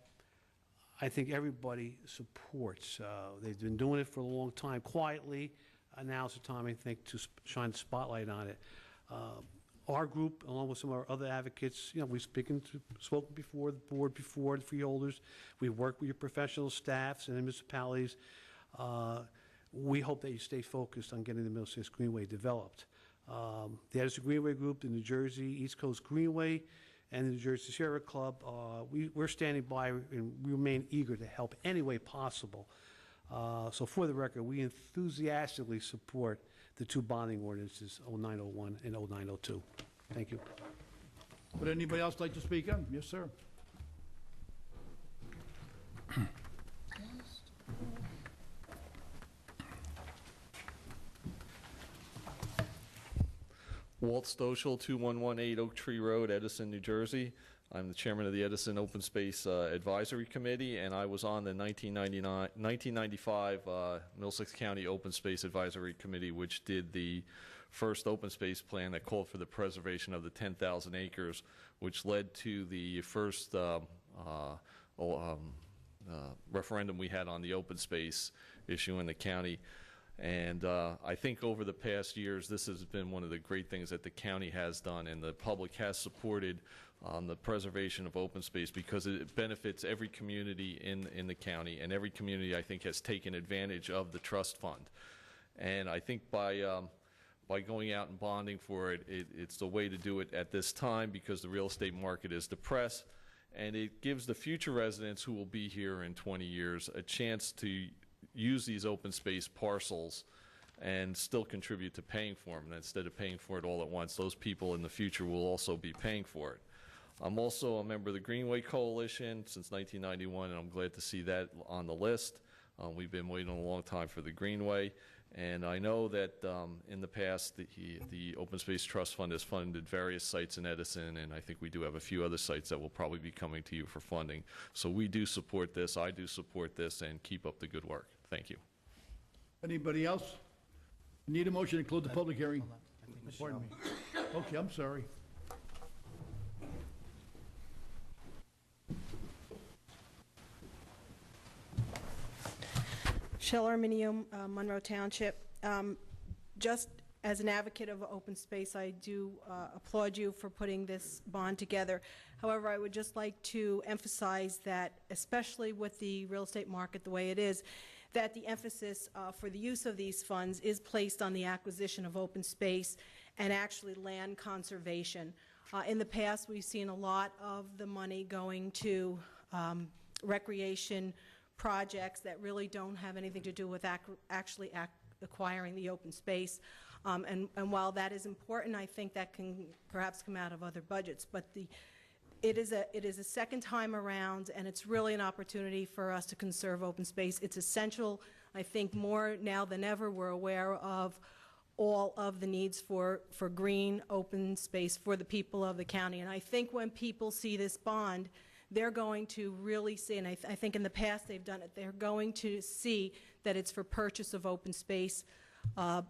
I think everybody supports. They've been doing it for a long time quietly. Now's the time, I think, to shine the spotlight on it. Our group, along with some of our other advocates, we've spoken before the board, before the freeholders. We work with your professional staffs and the municipalities. We hope that you stay focused on getting the Middlesex Greenway developed. The Edison Greenway Group, the New Jersey East Coast Greenway, and the New Jersey Sierra Club, we're standing by, and we remain eager to help any way possible. So for the record, we enthusiastically support the two bonding ordinances, 0901 and 0902. Thank you. Would anybody else like to speak on? Yes, sir. Walt Stoschel, 2118 Oak Tree Road, Edison, New Jersey. I'm the chairman of the Edison Open Space Advisory Committee, and I was on the 1995 Middlesex County Open Space Advisory Committee, which did the first open space plan that called for the preservation of the 10,000 acres, which led to the first referendum we had on the open space issue in the county. And I think over the past years, this has been one of the great things that the county has done, and the public has supported the preservation of open space, because it benefits every community in the county, and every community, I think, has taken advantage of the trust fund. And I think by going out and bonding for it, it's the way to do it at this time, because the real estate market is depressed, and it gives the future residents who will be here in 20 years a chance to use these open space parcels and still contribute to paying for them. And instead of paying for it all at once, those people in the future will also be paying for it. I'm also a member of the Greenway Coalition since 1991, and I'm glad to see that on the list. We've been waiting a long time for the Greenway, and I know that in the past the Open Space Trust Fund has funded various sites in Edison, and I think we do have a few other sites that will probably be coming to you for funding. So we do support this, I do support this, and keep up the good work. Thank you. Anybody else? Need a motion to close the public hearing? Pardon me. Okay, I'm sorry. Shell Arminium, Monroe Township. Just as an advocate of open space, I do applaud you for putting this bond together. However, I would just like to emphasize that, especially with the real estate market the way it is, that the emphasis for the use of these funds is placed on the acquisition of open space and actually land conservation. In the past, we've seen a lot of the money going to recreation projects that really don't have anything to do with actually acquiring the open space. And while that is important, I think that can perhaps come out of other budgets. But it is a second time around, and it's really an opportunity for us to conserve open space. It's essential. I think more now than ever we're aware of all of the needs for green open space for the people of the county. And I think when people see this bond, they're going to really see, and I think in the past they've done it, they're going to see that it's for purchase of open space,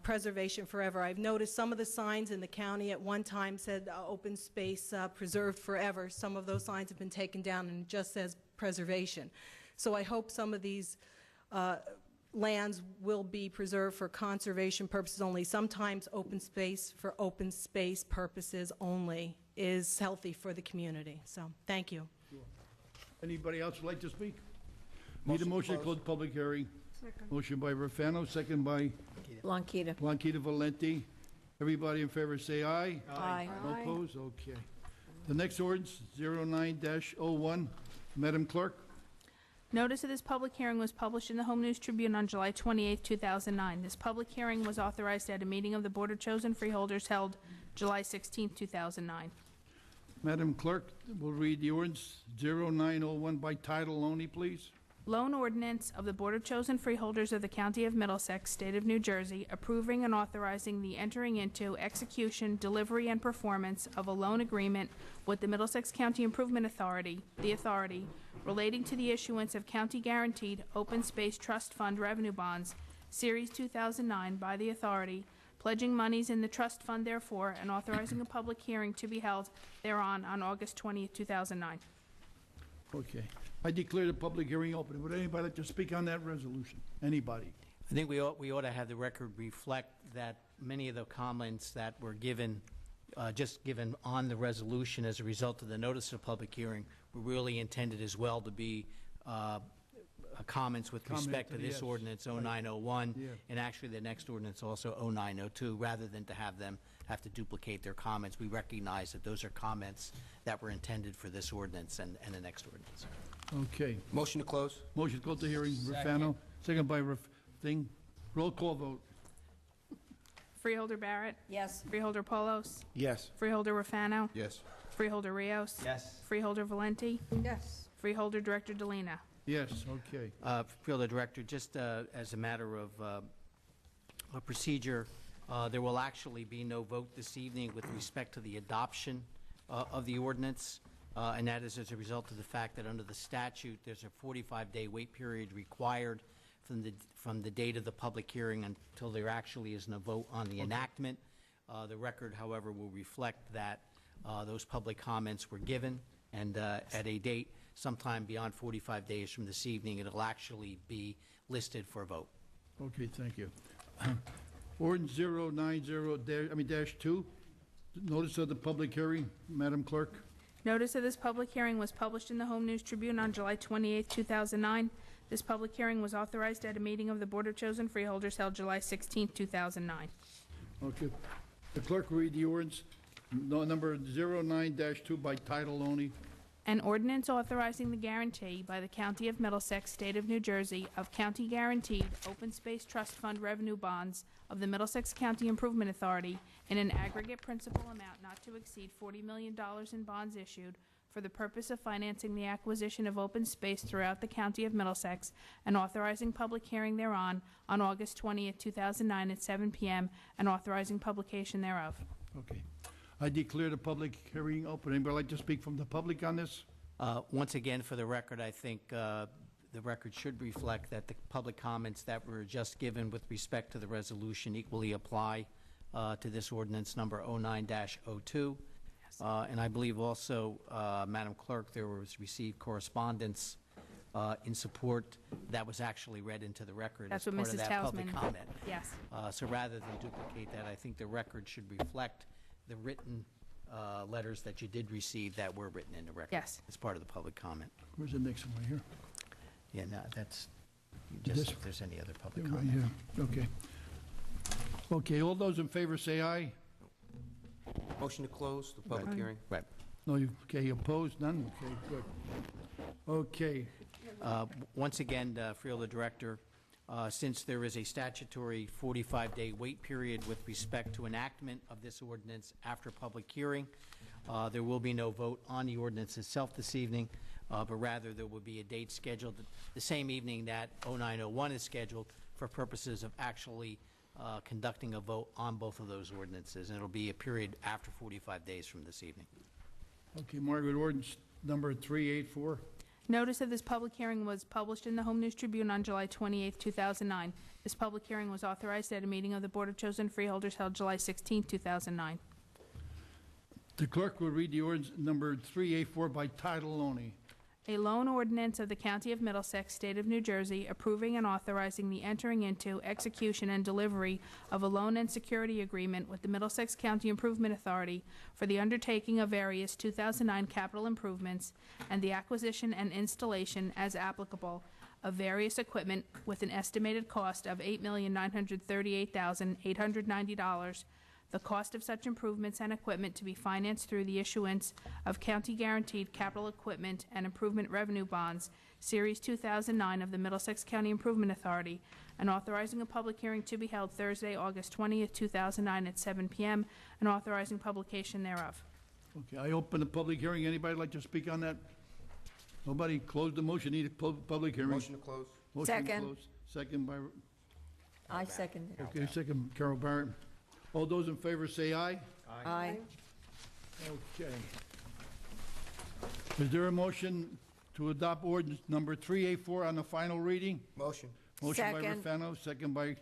preservation forever. I've noticed some of the signs in the county at one time said open space preserved forever. Some of those signs have been taken down and it just says preservation. So I hope some of these lands will be preserved for conservation purposes only. Sometimes open space for open space purposes only is healthy for the community. So thank you. Anybody else would like to speak? Need a motion to close public hearing. Second. Motion by Rafano, second by Blanquita Valenti. Everybody in favor say aye. Aye. No opposed? Okay. The next ordinance, 09-01. Madam Clerk. Notice of this public hearing was published in the Home News Tribune on July 28, 2009. This public hearing was authorized at a meeting of the Board of Chosen Freeholders held July 16, 2009. Madam Clerk, will read the ordinance 0901 by title only, please. Loan ordinance of the Board of Chosen Freeholders of the County of Middlesex, State of New Jersey, approving and authorizing the entering into, execution, delivery, and performance of a loan agreement with the Middlesex County Improvement Authority, the Authority, relating to the issuance of county-guaranteed open space trust fund revenue bonds, Series 2009, by the Authority, pledging monies in the trust fund therefore, and authorizing a public hearing to be held thereon on August 20, 2009. Okay. I declare the public hearing open. Would anybody like to speak on that resolution? Anybody? I think we ought to have the record reflect that many of the comments that were given, just given on the resolution as a result of the notice of public hearing, were really intended as well to be comments with respect to this ordinance 0901, and actually the next ordinance also 0902, rather than to have them have to duplicate their comments. We recognize that those are comments that were intended for this ordinance and the next ordinance. Okay. Motion to close. Motion to close the hearing. Rafano, second by Roll call vote. Freeholder Barrett? Yes. Freeholder Polos? Yes. Freeholder Rafano? Yes. Freeholder Rios? Yes. Freeholder Valenti? Yes. Freeholder Director Delina? Yes, okay. Freeholder Director, just as a matter of a procedure, there will actually be no vote this evening with respect to the adoption of the ordinance, and that is as a result of the fact that under the statute, there's a 45-day wait period required from the date of the public hearing until there actually is no vote on the enactment. The record, however, will reflect that those public comments were given, and at a date sometime beyond 45 days from this evening, it'll actually be listed for a vote. Okay, thank you. Ordinance 090-2, notice of the public hearing. Madam Clerk. Notice of this public hearing was published in the Home News Tribune on July 28, 2009. This public hearing was authorized at a meeting of the Board of Chosen Freeholders held July 16, 2009. Okay. The clerk will read the ordinance number 09-2 by title only. An ordinance authorizing the guarantee by the County of Middlesex, State of New Jersey, of county-guaranteed open space trust fund revenue bonds of the Middlesex County Improvement Authority in an aggregate principal amount not to exceed $40 million in bonds issued for the purpose of financing the acquisition of open space throughout the County of Middlesex and authorizing public hearing thereon on August 20, 2009 at 7 p.m. and authorizing publication thereof. Okay. I declare the public hearing open. Anybody like to speak from the public on this? Once again, for the record, I think the record should reflect that the public comments that were just given with respect to the resolution equally apply to this ordinance number 09-02. And I believe also, Madam Clerk, there was received correspondence in support that was actually read into the record That's as what part of Mrs. that public Talisman- comment. Yes. So rather than duplicate that, I think the record should reflect the written letters that you did receive that were written in the record. Yes. As part of the public comment. Where's the next one, right here? Yeah, no, that's, just This- if there's any other public Right comment. here, okay. Okay, all those in favor say aye. Motion to close the public Right. hearing? Right. No, okay, opposed, none? Okay, good. Okay, Once again, Freeholder Director, since there is a statutory 45-day wait period with respect to enactment of this ordinance after public hearing, there will be no vote on the ordinance itself this evening, but rather there will be a date scheduled the same evening that 0901 is scheduled for purposes of actually conducting a vote on both of those ordinances, and it'll be a period after 45 days from this evening. okay, Margaret, ordinance number 384. Notice of this public hearing was published in the Home News Tribune on July 28, 2009. This public hearing was authorized at a meeting of the Board of Chosen Freeholders held July 16, 2009. The clerk will read the ordinance number 384 by title only. A loan ordinance of the County of Middlesex, State of New Jersey, approving and authorizing the entering into, execution, and delivery of a loan and security agreement with the Middlesex County Improvement Authority for the undertaking of various 2009 capital improvements and the acquisition and installation, as applicable, of various equipment with an estimated cost of $8,938,890. The cost of such improvements and equipment to be financed through the issuance of county-guaranteed capital equipment and improvement revenue bonds, Series 2009 of the Middlesex County Improvement Authority, and authorizing a public hearing to be held Thursday, August 20th, 2009 at 7 p.m., and authorizing publication thereof. Okay, I open the public hearing. Anybody like to speak on that? Nobody? Close the motion. Need a public hearing. Motion to close? Motion to Second. close. Second by, I second it. okay, second Carol Barrett. All those in favor say aye. Aye. Okay. Is there a motion to adopt ordinance number 384 on the final reading? Motion. Motion by Second. Rufano, second by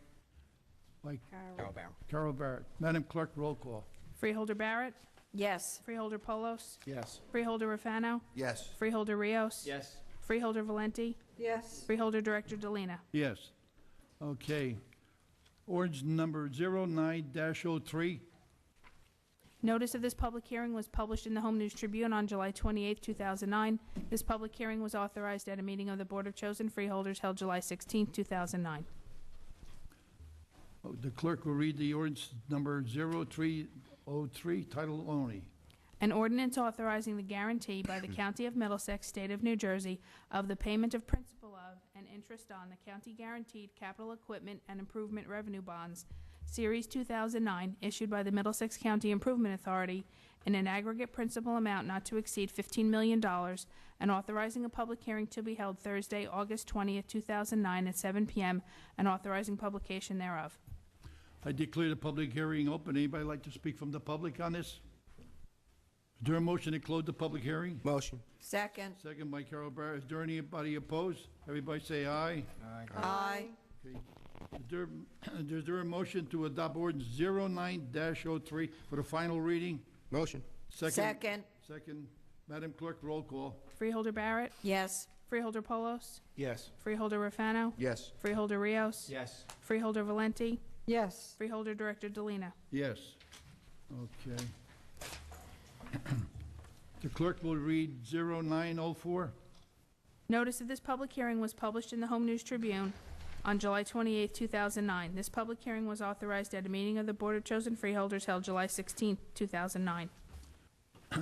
Carol Barron. Carol Barrett. Madam Clerk, roll call. Freeholder Barrett? Yes. Freeholder Polos? Yes. Freeholder Rufano? Yes. Freeholder Rios? Yes. Freeholder Valenti? Yes. Freeholder Director Delina? Yes. Okay. Ordinance number 09-03. Notice of this public hearing was published in the Home News Tribune on July 28, 2009. This public hearing was authorized at a meeting of the Board of Chosen Freeholders held July 16, 2009. The clerk will read the ordinance number 0303, title only. An ordinance authorizing the guarantee by the County of Middlesex, State of New Jersey, of the payment of principal of and interest on the county-guaranteed capital equipment and improvement revenue bonds, Series 2009, issued by the Middlesex County Improvement Authority in an aggregate principal amount not to exceed $15 million, and authorizing a public hearing to be held Thursday, August 20th, 2009 at 7 p.m., and authorizing publication thereof. I declare the public hearing open. Anybody like to speak from the public on this? Is there a motion to close the public hearing? Motion. Second. Second by Carol Barrett. Is there anybody opposed? Everybody say aye. Aye. Okay. Is there a motion to adopt ordinance 09-03 for the final reading? Motion. Second. Second. Madam Clerk, roll call. Freeholder Barrett? Yes. Freeholder Polos? Yes. Freeholder Rufano? Yes. Freeholder Rios? Yes. Freeholder Valenti? Yes. Freeholder Director Delina? Yes. Okay. The clerk will read 0904. Notice of this public hearing was published in the Home News Tribune on July 28, 2009. This public hearing was authorized at a meeting of the Board of Chosen Freeholders held July 16, 2009.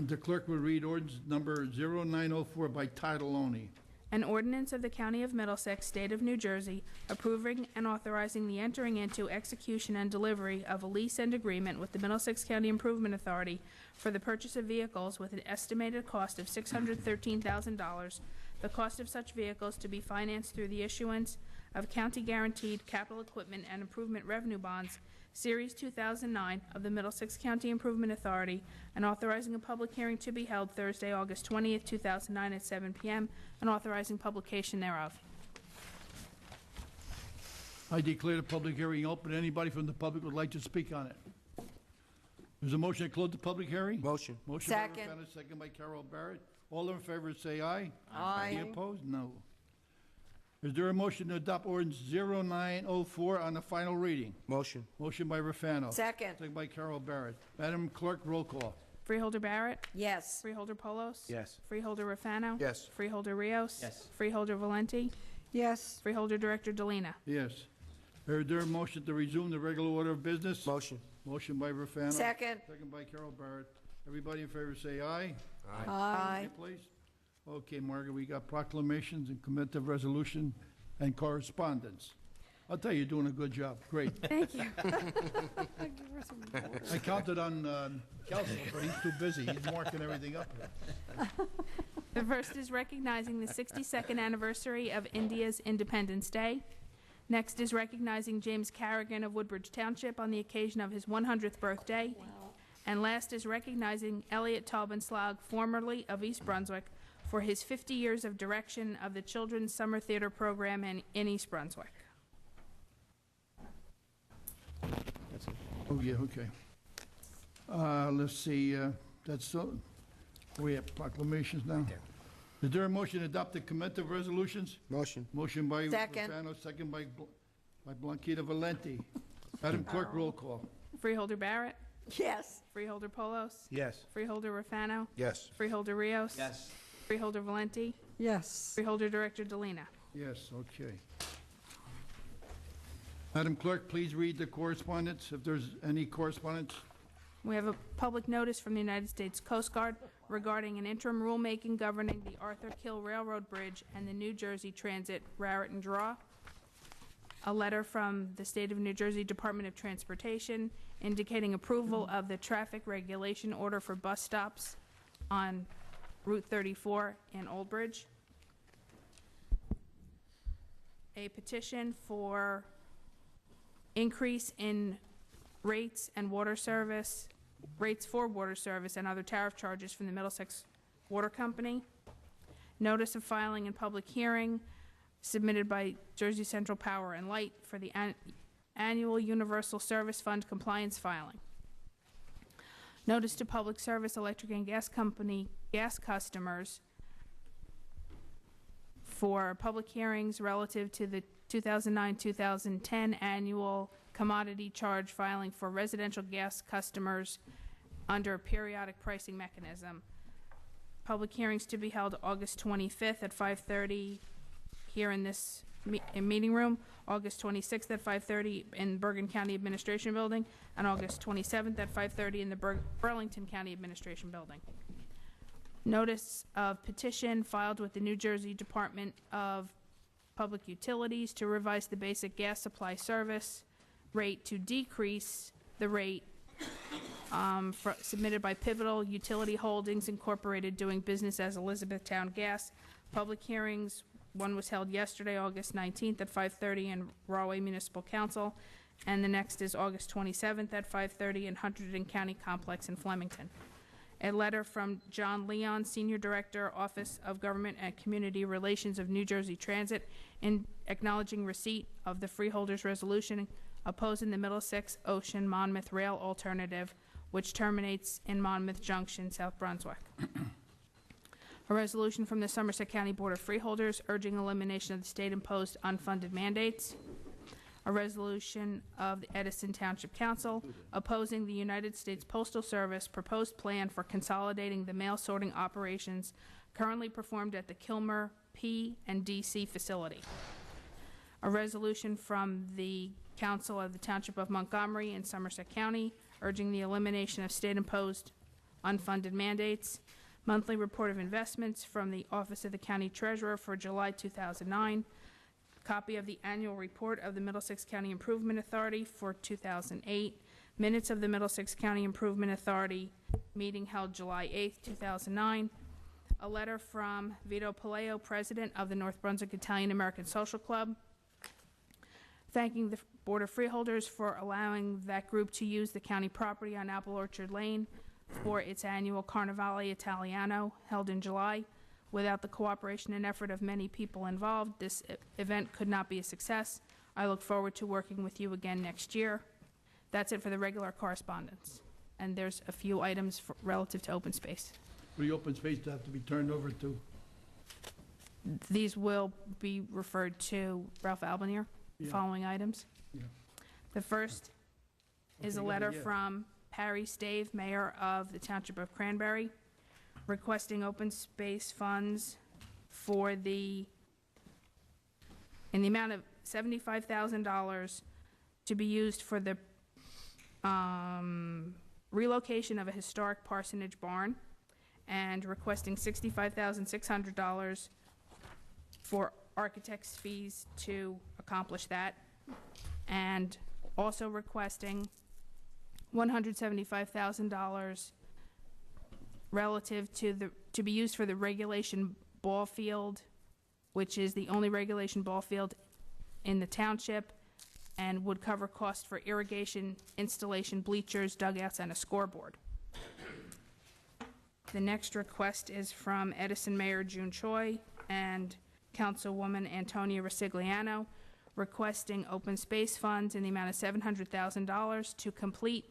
The clerk will read ordinance number 0904 by title only. An ordinance of the County of Middlesex, State of New Jersey, approving and authorizing the entering into, execution, and delivery of a lease and agreement with the Middlesex County Improvement Authority for the purchase of vehicles with an estimated cost of $613,000. The cost of such vehicles to be financed through the issuance of county-guaranteed capital equipment and improvement revenue bonds, Series 2009 of the Middlesex County Improvement Authority, and authorizing a public hearing to be held Thursday, August 20th, 2009 at 7 p.m., and authorizing publication thereof. I declare the public hearing open. Anybody from the public would like to speak on it? There's a motion to close the public hearing? Motion. Motion Second. by Rufano, second by Carol Barrett. All in favor say aye. Aye. Any opposed? No. Is there a motion to adopt ordinance 0904 on the final reading? Motion. Motion by Rafano. Second. Second by Carol Barrett. Madam Clerk, roll call. Freeholder Barrett? Yes. Freeholder Polos? Yes. Freeholder Rafano? Yes. Freeholder Rios? Yes. Freeholder Valenti? Yes. Freeholder Director Delina? Yes. Is there a motion to resume the regular order of business? Motion. Motion by Rafano. Second. Second by Carol Barrett. Everybody in favor say aye. Aye. Please. Okay, Margaret, we got proclamations and commemorative resolution and correspondence. I'll tell you, you're doing a good job. Great. Thank you. I counted on Kelsey, but he's too busy. He's marking everything up here. The first is recognizing the 62nd anniversary of India's Independence Day. Next is recognizing James Carrigan of Woodbridge Township on the occasion of his 100th birthday. And last is recognizing Elliot Taubenslag, formerly of East Brunswick, for his 50 years of direction of the Children's Summer Theater Program in East Brunswick. Oh, yeah, okay. Let's see, that's, we have proclamations now. Is there a motion to adopt the commemorative resolutions? Motion. Motion by Second. Rafano, second by Blanquita Valenti. Madam Clerk, roll call. Freeholder Barrett? Yes. Freeholder Polos? Yes. Freeholder Rafano? Yes. Freeholder Rios? Yes. Freeholder Valenti? Yes. Freeholder Director Delina? Yes, okay. Madam Clerk, please read the correspondence, if there's any correspondence. We have a public notice from the United States Coast Guard regarding an interim rulemaking governing the Arthur Kill Railroad Bridge and the New Jersey Transit Raritan Draw. A letter from the State of New Jersey Department of Transportation indicating approval of the traffic regulation order for bus stops on Route 34 in Old Bridge. A petition for increase in rates and water service, rates for water service and other tariff charges from the Middlesex Water Company. Notice of filing and public hearing submitted by Jersey Central Power and Light for the annual Universal Service Fund compliance filing. Notice to Public Service Electric and Gas Company gas customers for public hearings relative to the 2009-2010 annual commodity charge filing for residential gas customers under a periodic pricing mechanism. Public hearings to be held August 25th at 5:30 here in this meeting room, August 26th at 5:30 in Bergen County Administration Building, and August 27th at 5:30 in the Burlington County Administration Building. Notice of petition filed with the New Jersey Department of Public Utilities to revise the basic gas supply service rate to decrease the rate submitted by Pivotal Utility Holdings Incorporated doing business as Elizabethtown Gas. Public hearings, one was held yesterday, August 19th at 5:30 in Rahway Municipal Council, and the next is August 27th at 5:30 in Hunterdon County Complex in Flemington. A letter from John Leon, Senior Director, Office of Government and Community Relations of New Jersey Transit, in acknowledging receipt of the Freeholders resolution opposing the Middlesex Ocean Monmouth Rail alternative, which terminates in Monmouth Junction, South Brunswick. A resolution from the Somerset County Board of Freeholders urging elimination of the state-imposed unfunded mandates. A resolution of the Edison Township Council opposing the United States Postal Service proposed plan for consolidating the mail sorting operations currently performed at the Kilmer P and DC facility. A resolution from the Council of the Township of Montgomery in Somerset County urging the elimination of state-imposed unfunded mandates. Monthly report of investments from the Office of the County Treasurer for July 2009. Copy of the annual report of the Middlesex County Improvement Authority for 2008. Minutes of the Middlesex County Improvement Authority meeting held July 8th, 2009. A letter from Vito Paleo, President of the North Brunswick Italian American Social Club, thanking the Board of Freeholders for allowing that group to use the county property on Apple Orchard Lane for its annual Carnevale Italiano held in July. Without the cooperation and effort of many people involved, this event could not be a success. I look forward to working with you again next year. That's it for the regular correspondence. And there's a few items relative to open space. For the open space to have to be turned over to These will be referred to Ralph Albanier, the Yeah. following items. Yeah. The first is a Okay, letter yeah. from Perry Stave, Mayor of the Township of Cranberry, requesting open space funds for in the amount of $75,000 to be used for the relocation of a historic parsonage barn, and requesting $65,600 for architect's fees to accomplish that, and also requesting $175,000 relative to be used for the regulation ball field, which is the only regulation ball field in the township, and would cover costs for irrigation, installation, bleachers, dugouts, and a scoreboard. The next request is from Edison Mayor June Choi and Councilwoman Antonia Resigliano, requesting open space funds in the amount of $700,000 to complete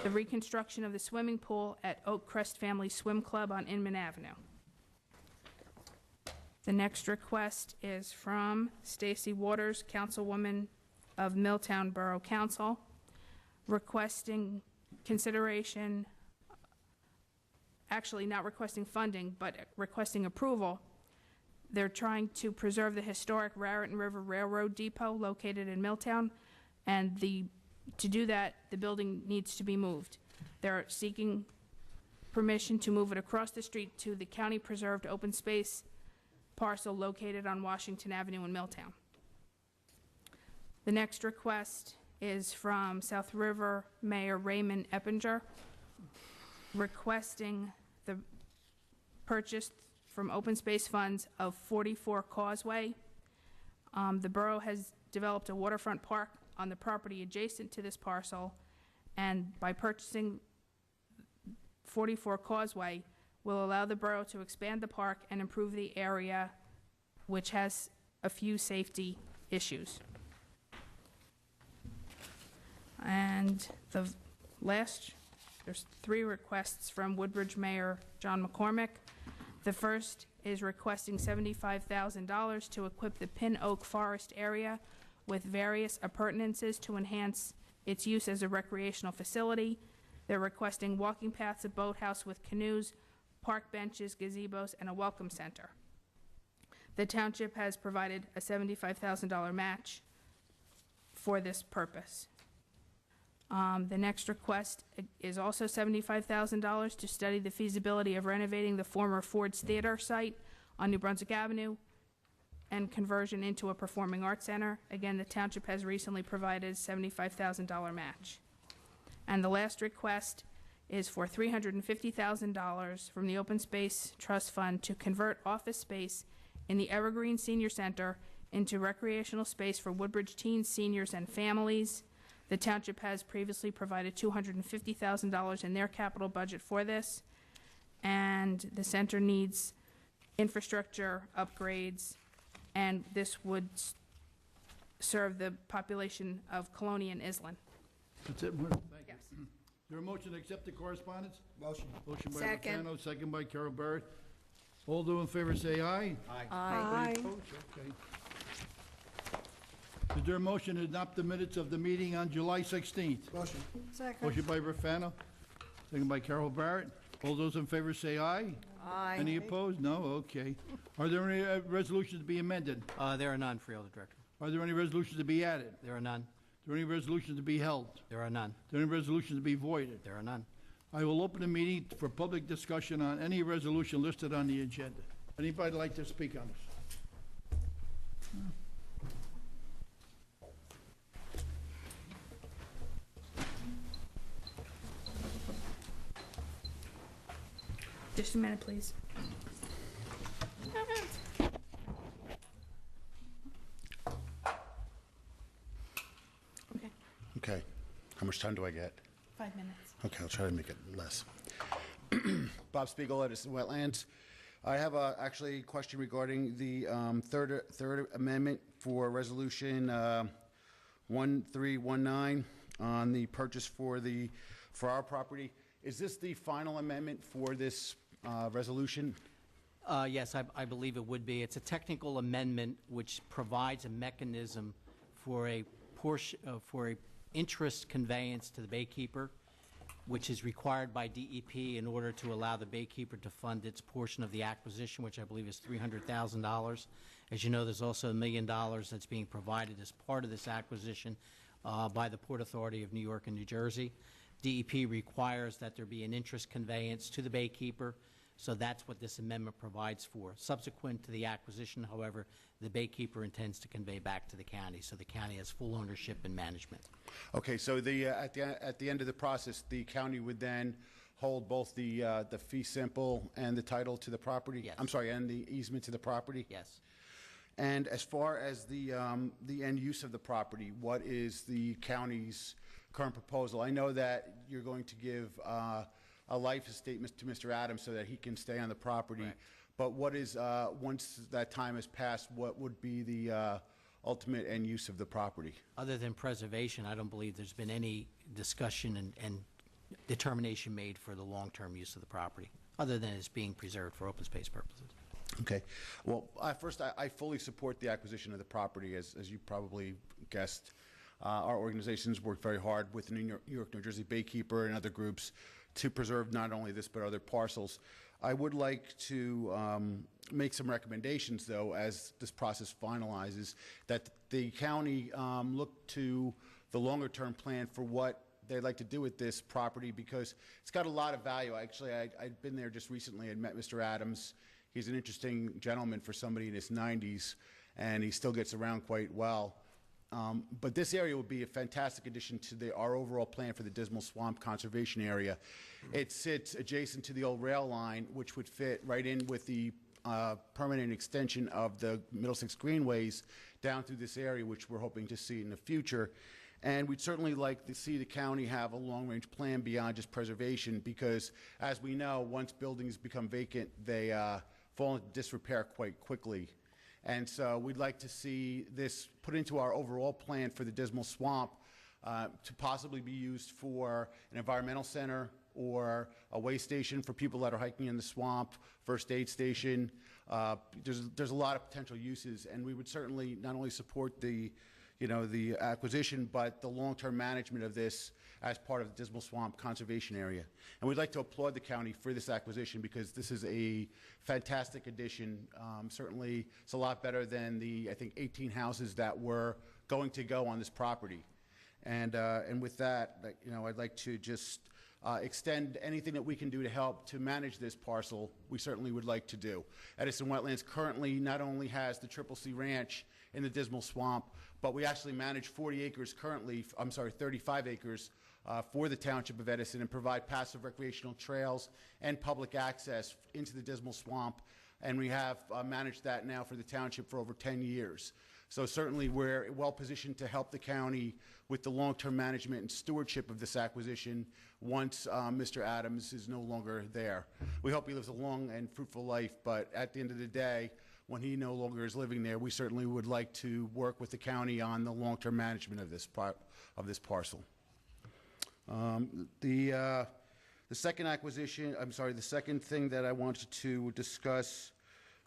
the reconstruction of the swimming pool at Oak Crest Family Swim Club on Inman Avenue. The next request is from Stacy Waters, Councilwoman of Milltown Borough Council, requesting consideration, actually not requesting funding, but requesting approval. They're trying to preserve the historic Raritan River Railroad Depot located in Milltown, and to do that, the building needs to be moved. They're seeking permission to move it across the street to the county preserved open space parcel located on Washington Avenue in Milltown. The next request is from South River Mayor Raymond Eppinger, requesting the purchase from open space funds of 44 Causeway. The borough has developed a waterfront park on the property adjacent to this parcel, and by purchasing 44 Causeway will allow the borough to expand the park and improve the area, which has a few safety issues. And the last, there's 3 requests from Woodbridge Mayor John McCormick. The first is requesting $75,000 to equip the Pin Oak Forest area with various appurtenances to enhance its use as a recreational facility. They're requesting walking paths, a boathouse with canoes, park benches, gazebos, and a welcome center. The township has provided a $75,000 match for this purpose. The next request is also $75,000 to study the feasibility of renovating the former Ford's Theater site on New Brunswick Avenue and conversion into a performing arts center. Again, the township has recently provided a $75,000 match. And the last request is for $350,000 from the Open Space Trust Fund to convert office space in the Evergreen Senior Center into recreational space for Woodbridge teens, seniors, and families. The township has previously provided $250,000 in their capital budget for this, and the center needs infrastructure upgrades, and this would serve the population of Colonia and Island. That's it, Mark? Thank you. Yes. Is there a motion to accept the correspondence? Motion. Motion by Second. Rapano, second by Carol Barrett. All those in favor say aye. Aye. Opposed? Okay. Is there a motion to adopt the minutes of the meeting on July 16th? Motion. Second. Motion by Rapano, second by Carol Barrett. All those in favor say aye. Aye. Any opposed? No? Okay. Are there any resolutions to be amended? There are none, Freeholder Director. Are there any resolutions to be added? There are none. Are there any resolutions to be held? There are none. Are there any resolutions to be voided? There are none. I will open the meeting for public discussion on any resolution listed on the agenda. Anybody like to speak on this? Just a minute, please. Okay, Okay. How much time do I get? 5 minutes. Okay, I'll try to make it less. Bob Spiegel, Edison Wetlands. I have actually a question regarding the third amendment for Resolution 1319 on the purchase for our property. Is this the final amendment for this resolution? Yes, I believe it would be. It's a technical amendment which provides a mechanism for a portion, for a interest conveyance to the baykeeper, which is required by DEP in order to allow the baykeeper to fund its portion of the acquisition, which I believe is $300,000. As you know, there's also $1 million that's being provided as part of this acquisition by the Port Authority of New York and New Jersey. DEP requires that there be an interest conveyance to the baykeeper, so that's what this amendment provides for. Subsequent to the acquisition, however, the baykeeper intends to convey back to the county, so the county has full ownership and management. Okay, so at the end of the process, the county would then hold both the fee simple and the title to the property? Yes. I'm sorry, and the easement to the property? Yes. And as far as the end use of the property, what is the county's current proposal? I know that you're going to give a life estate to Mr. Adams so that he can stay on the property. Correct. But what is, once that time has passed, what would be the ultimate end use of the property? Other than preservation, I don't believe there's been any discussion and determination made for the long-term use of the property, other than it's being preserved for open space purposes. Okay. Well, first, I fully support the acquisition of the property. As you probably guessed, our organizations worked very hard with the New York, New Jersey Baykeeper and other groups to preserve not only this but other parcels. I would like to make some recommendations, though, as this process finalizes, that the county look to the longer-term plan for what they'd like to do with this property, because it's got a lot of value. Actually, I'd been there just recently and met Mr. Adams. He's an interesting gentleman for somebody in his 90s, and he still gets around quite well. But this area would be a fantastic addition to our overall plan for the Dismal Swamp Conservation Area. It sits adjacent to the old rail line, which would fit right in with the permanent extension of the Middlesex Greenways down through this area, which we're hoping to see in the future. And we'd certainly like to see the county have a long-range plan beyond just preservation, because, as we know, once buildings become vacant, they fall into disrepair quite quickly. And so we'd like to see this put into our overall plan for the Dismal Swamp to possibly be used for an environmental center or a way station for people that are hiking in the swamp, first aid station. There's a lot of potential uses, and we would certainly not only support the acquisition, but the long-term management of this as part of the Dismal Swamp Conservation Area. And we'd like to applaud the county for this acquisition, because this is a fantastic addition. Certainly, it's a lot better than the, I think, 18 houses that were going to go on this property. And with that, I'd like to just extend anything that we can do to help to manage this parcel. We certainly would like to do. Edison Wetlands currently not only has the Triple C Ranch in the Dismal Swamp, but we actually manage 40 acres currently, 35 acres for the Township of Edison, and provide passive recreational trails and public access into the Dismal Swamp. And we have managed that now for the township for over 10 years. So certainly we're well positioned to help the county with the long-term management and stewardship of this acquisition once Mr. Adams is no longer there. We hope he lives a long and fruitful life, but at the end of the day, when he no longer is living there, we certainly would like to work with the county on the long-term management of this parcel. The second acquisition, the second thing that I wanted to discuss,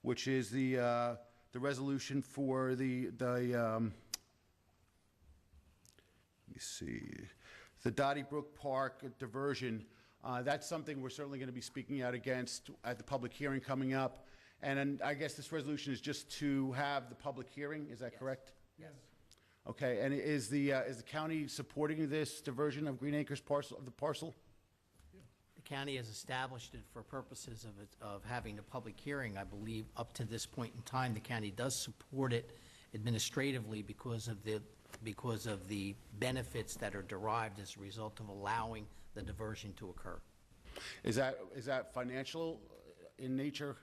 which is the resolution for the Donnybrook Park diversion. That's something we're certainly going to be speaking out against at the public hearing coming up. And I guess this resolution is just to have the public hearing. Is that correct? Yes. Okay. And is the county supporting this diversion of Green Acres parcel? The county has established it for purposes of having a public hearing. I believe up to this point in time, the county does support it administratively because of the benefits that are derived as a result of allowing the diversion to occur. Is that financial in nature?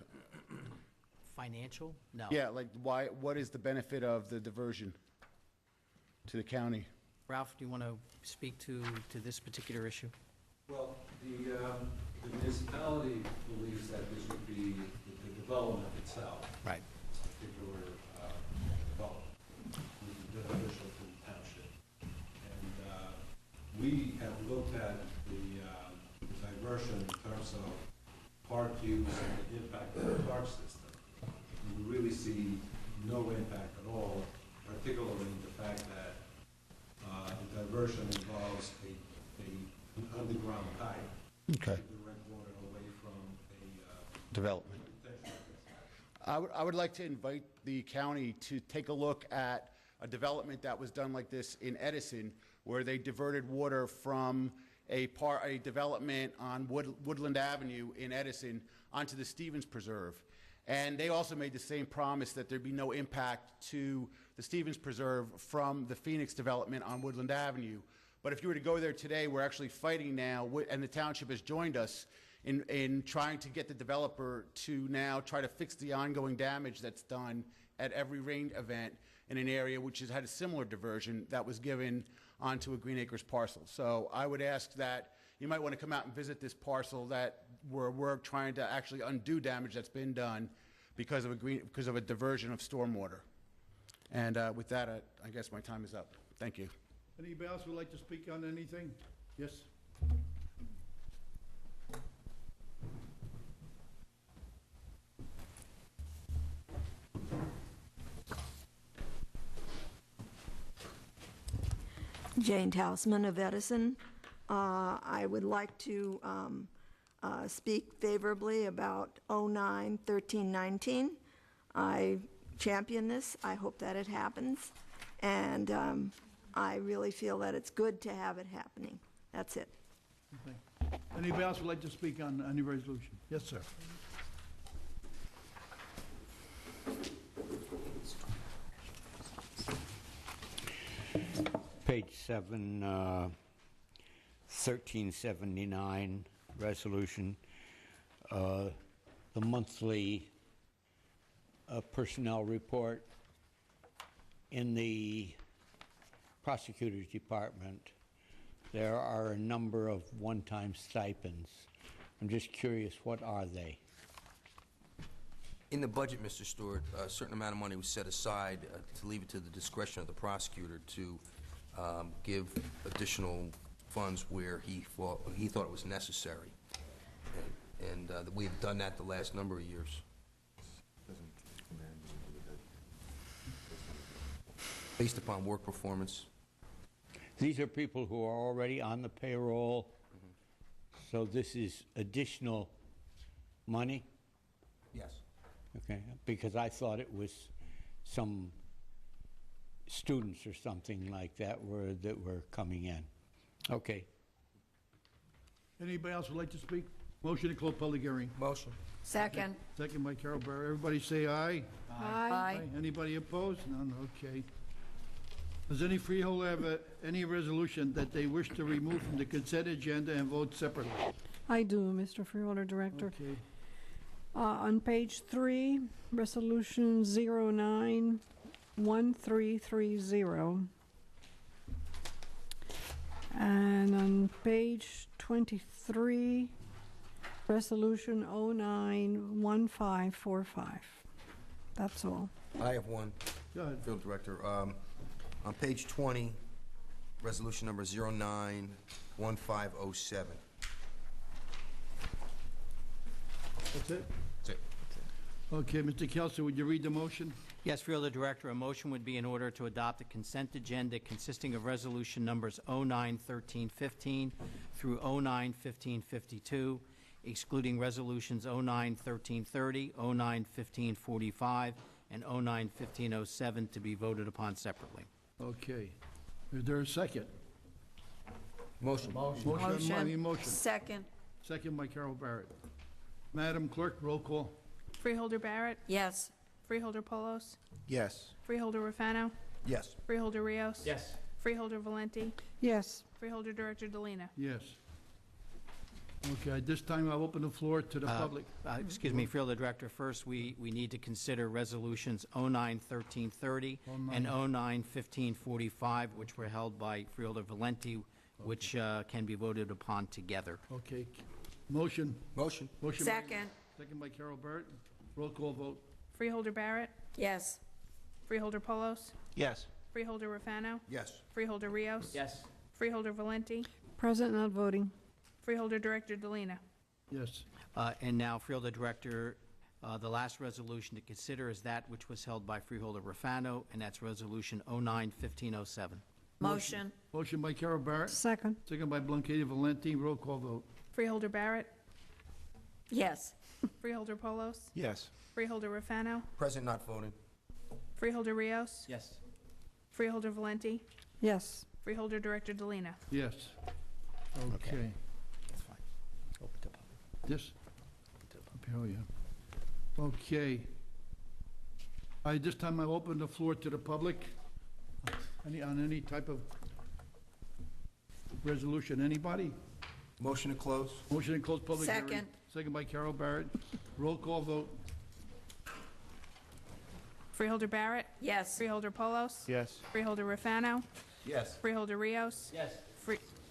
Financial? No. Yeah, like what is the benefit of the diversion to the county? Ralph, do you want to speak to this particular issue? Well, the municipality believes that this would be the development itself. Right. This particular development would be beneficial to the township. And we have looked at the diversion in terms of park use and the impact of the park system. no impact at all, particularly the fact that the diversion involves an underground pipe. Okay. To direct water away from a Development. I would like to invite the county to take a look at a development that was done like this in Edison, where they diverted water from a development on Woodland Avenue in Edison onto the Stevens Preserve. And they also made the same promise that there'd be no impact to the Stevens Preserve from the Phoenix development on Woodland Avenue. But if you were to go there today, we're actually fighting now, and the township has joined us in trying to get the developer to now try to fix the ongoing damage that's done at every rain event in an area which has had a similar diversion that was given onto a Green Acres parcel. So I would ask that you might want to come out and visit this parcel that we're trying to actually undo damage that's been done because of a diversion of stormwater. And with that, I guess my time is up. Thank you. Anybody else would like to speak on anything? Yes? Jane Tausman of Edison. I would like to speak favorably about 09-13-19. I champion this. I hope that it happens. And I really feel that it's good to have it happening. That's it. Okay. Anybody else would like to speak on any resolution? Yes, sir. Page 7, 1379 resolution, the monthly personnel report. In the prosecutor's department, there are a number of one-time stipends. I'm just curious, what are they? In the budget, Mr. Stewart, a certain amount of money was set aside to leave it to the discretion of the prosecutor to give additional funds where he thought it was necessary. And we've done that the last number of years. Based upon work performance. These are people who are already on the payroll, so this is additional money? Yes. Okay, because I thought it was some students or something like that were coming in. Okay. Anybody else would like to speak? Motion to close public hearing. Motion. Second. Second by Carol Barrett. Everybody say aye. Aye. Anybody opposed? None, okay. Does any freeholder have any resolution that they wish to remove from the consent agenda and vote separately? I do, Mr. Freeholder Director. Okay. On page 3, Resolution 09-1330. And on page 23, Resolution 09-1545. That's all. I have one. Go ahead. Field Director. On page 20, resolution number 09-1507. That's it? That's it. Okay, Mr. Kelsey, would you read the motion? Yes, Freeholder Director, a motion would be in order to adopt a consent agenda consisting of resolution numbers 09-1315 through 09-1552, excluding resolutions 09-1330, 09-1545, and 09-1507 to be voted upon separately. Okay. Is there a second? Motion. Motion. Second. Second by Carol Barrett. Madam Clerk, roll call. Freeholder Barrett, Yes. Freeholder Polos, Yes. Freeholder Rafano, Yes. Freeholder Rios. Yes. Freeholder Valenti, Yes. Freeholder Director Delina. Yes. Okay, at this time, I'll open the floor to the public. Excuse me, Freeholder Director, first we need to consider resolutions 09-1330 and 09-1545, which were held by Freeholder Valenti, which can be voted upon together. Okay. Motion. Motion. Motion. Second. Second by Carol Barrett. Roll call vote. Freeholder Barrett, Yes. Freeholder Polos, Yes. Freeholder Rafano, Yes. Freeholder Rios. Yes. Freeholder Valenti, Present, not voting. Freeholder Director Delina. Yes. And now, Freeholder Director, The last resolution to consider is that which was held by Freeholder Rafano, and that's Resolution 09-1507. Motion. Motion by Carol Barrett, Second. second by Blanquita Valenti. Roll call vote. Freeholder Barrett, Yes. Freeholder Polos, Yes. Freeholder Rafano, Present, not voting. Freeholder Rios, Yes. Freeholder Valenti, Yes. Freeholder Director Delina. Yes. Okay. That's fine. Open to public. This? Up here, oh, yeah. Okay. This time I open the floor to the public. On any type of resolution. Anybody? Motion to close? Motion to close public hearing. Second. Second by Carol Barrett. Roll call vote. Freeholder Barrett, Yes. Freeholder Polos, Yes. Freeholder Rafano, Yes. Freeholder Rios, Yes.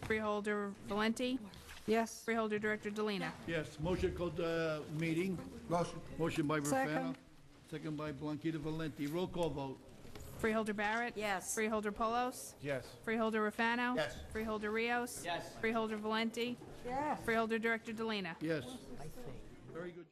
Freeholder Valenti, Yes. Freeholder Director Delina. Yes, motion to close the meeting. Motion. Motion by Rafano. Second. Second by Blanquita Valenti. Roll call vote. Freeholder Barrett, Yes. Freeholder Polos, Yes. Freeholder Rafano, Yes. Freeholder Rios, Yes. Freeholder Valenti, Yes. Freeholder Director Delina. Yes. Very good.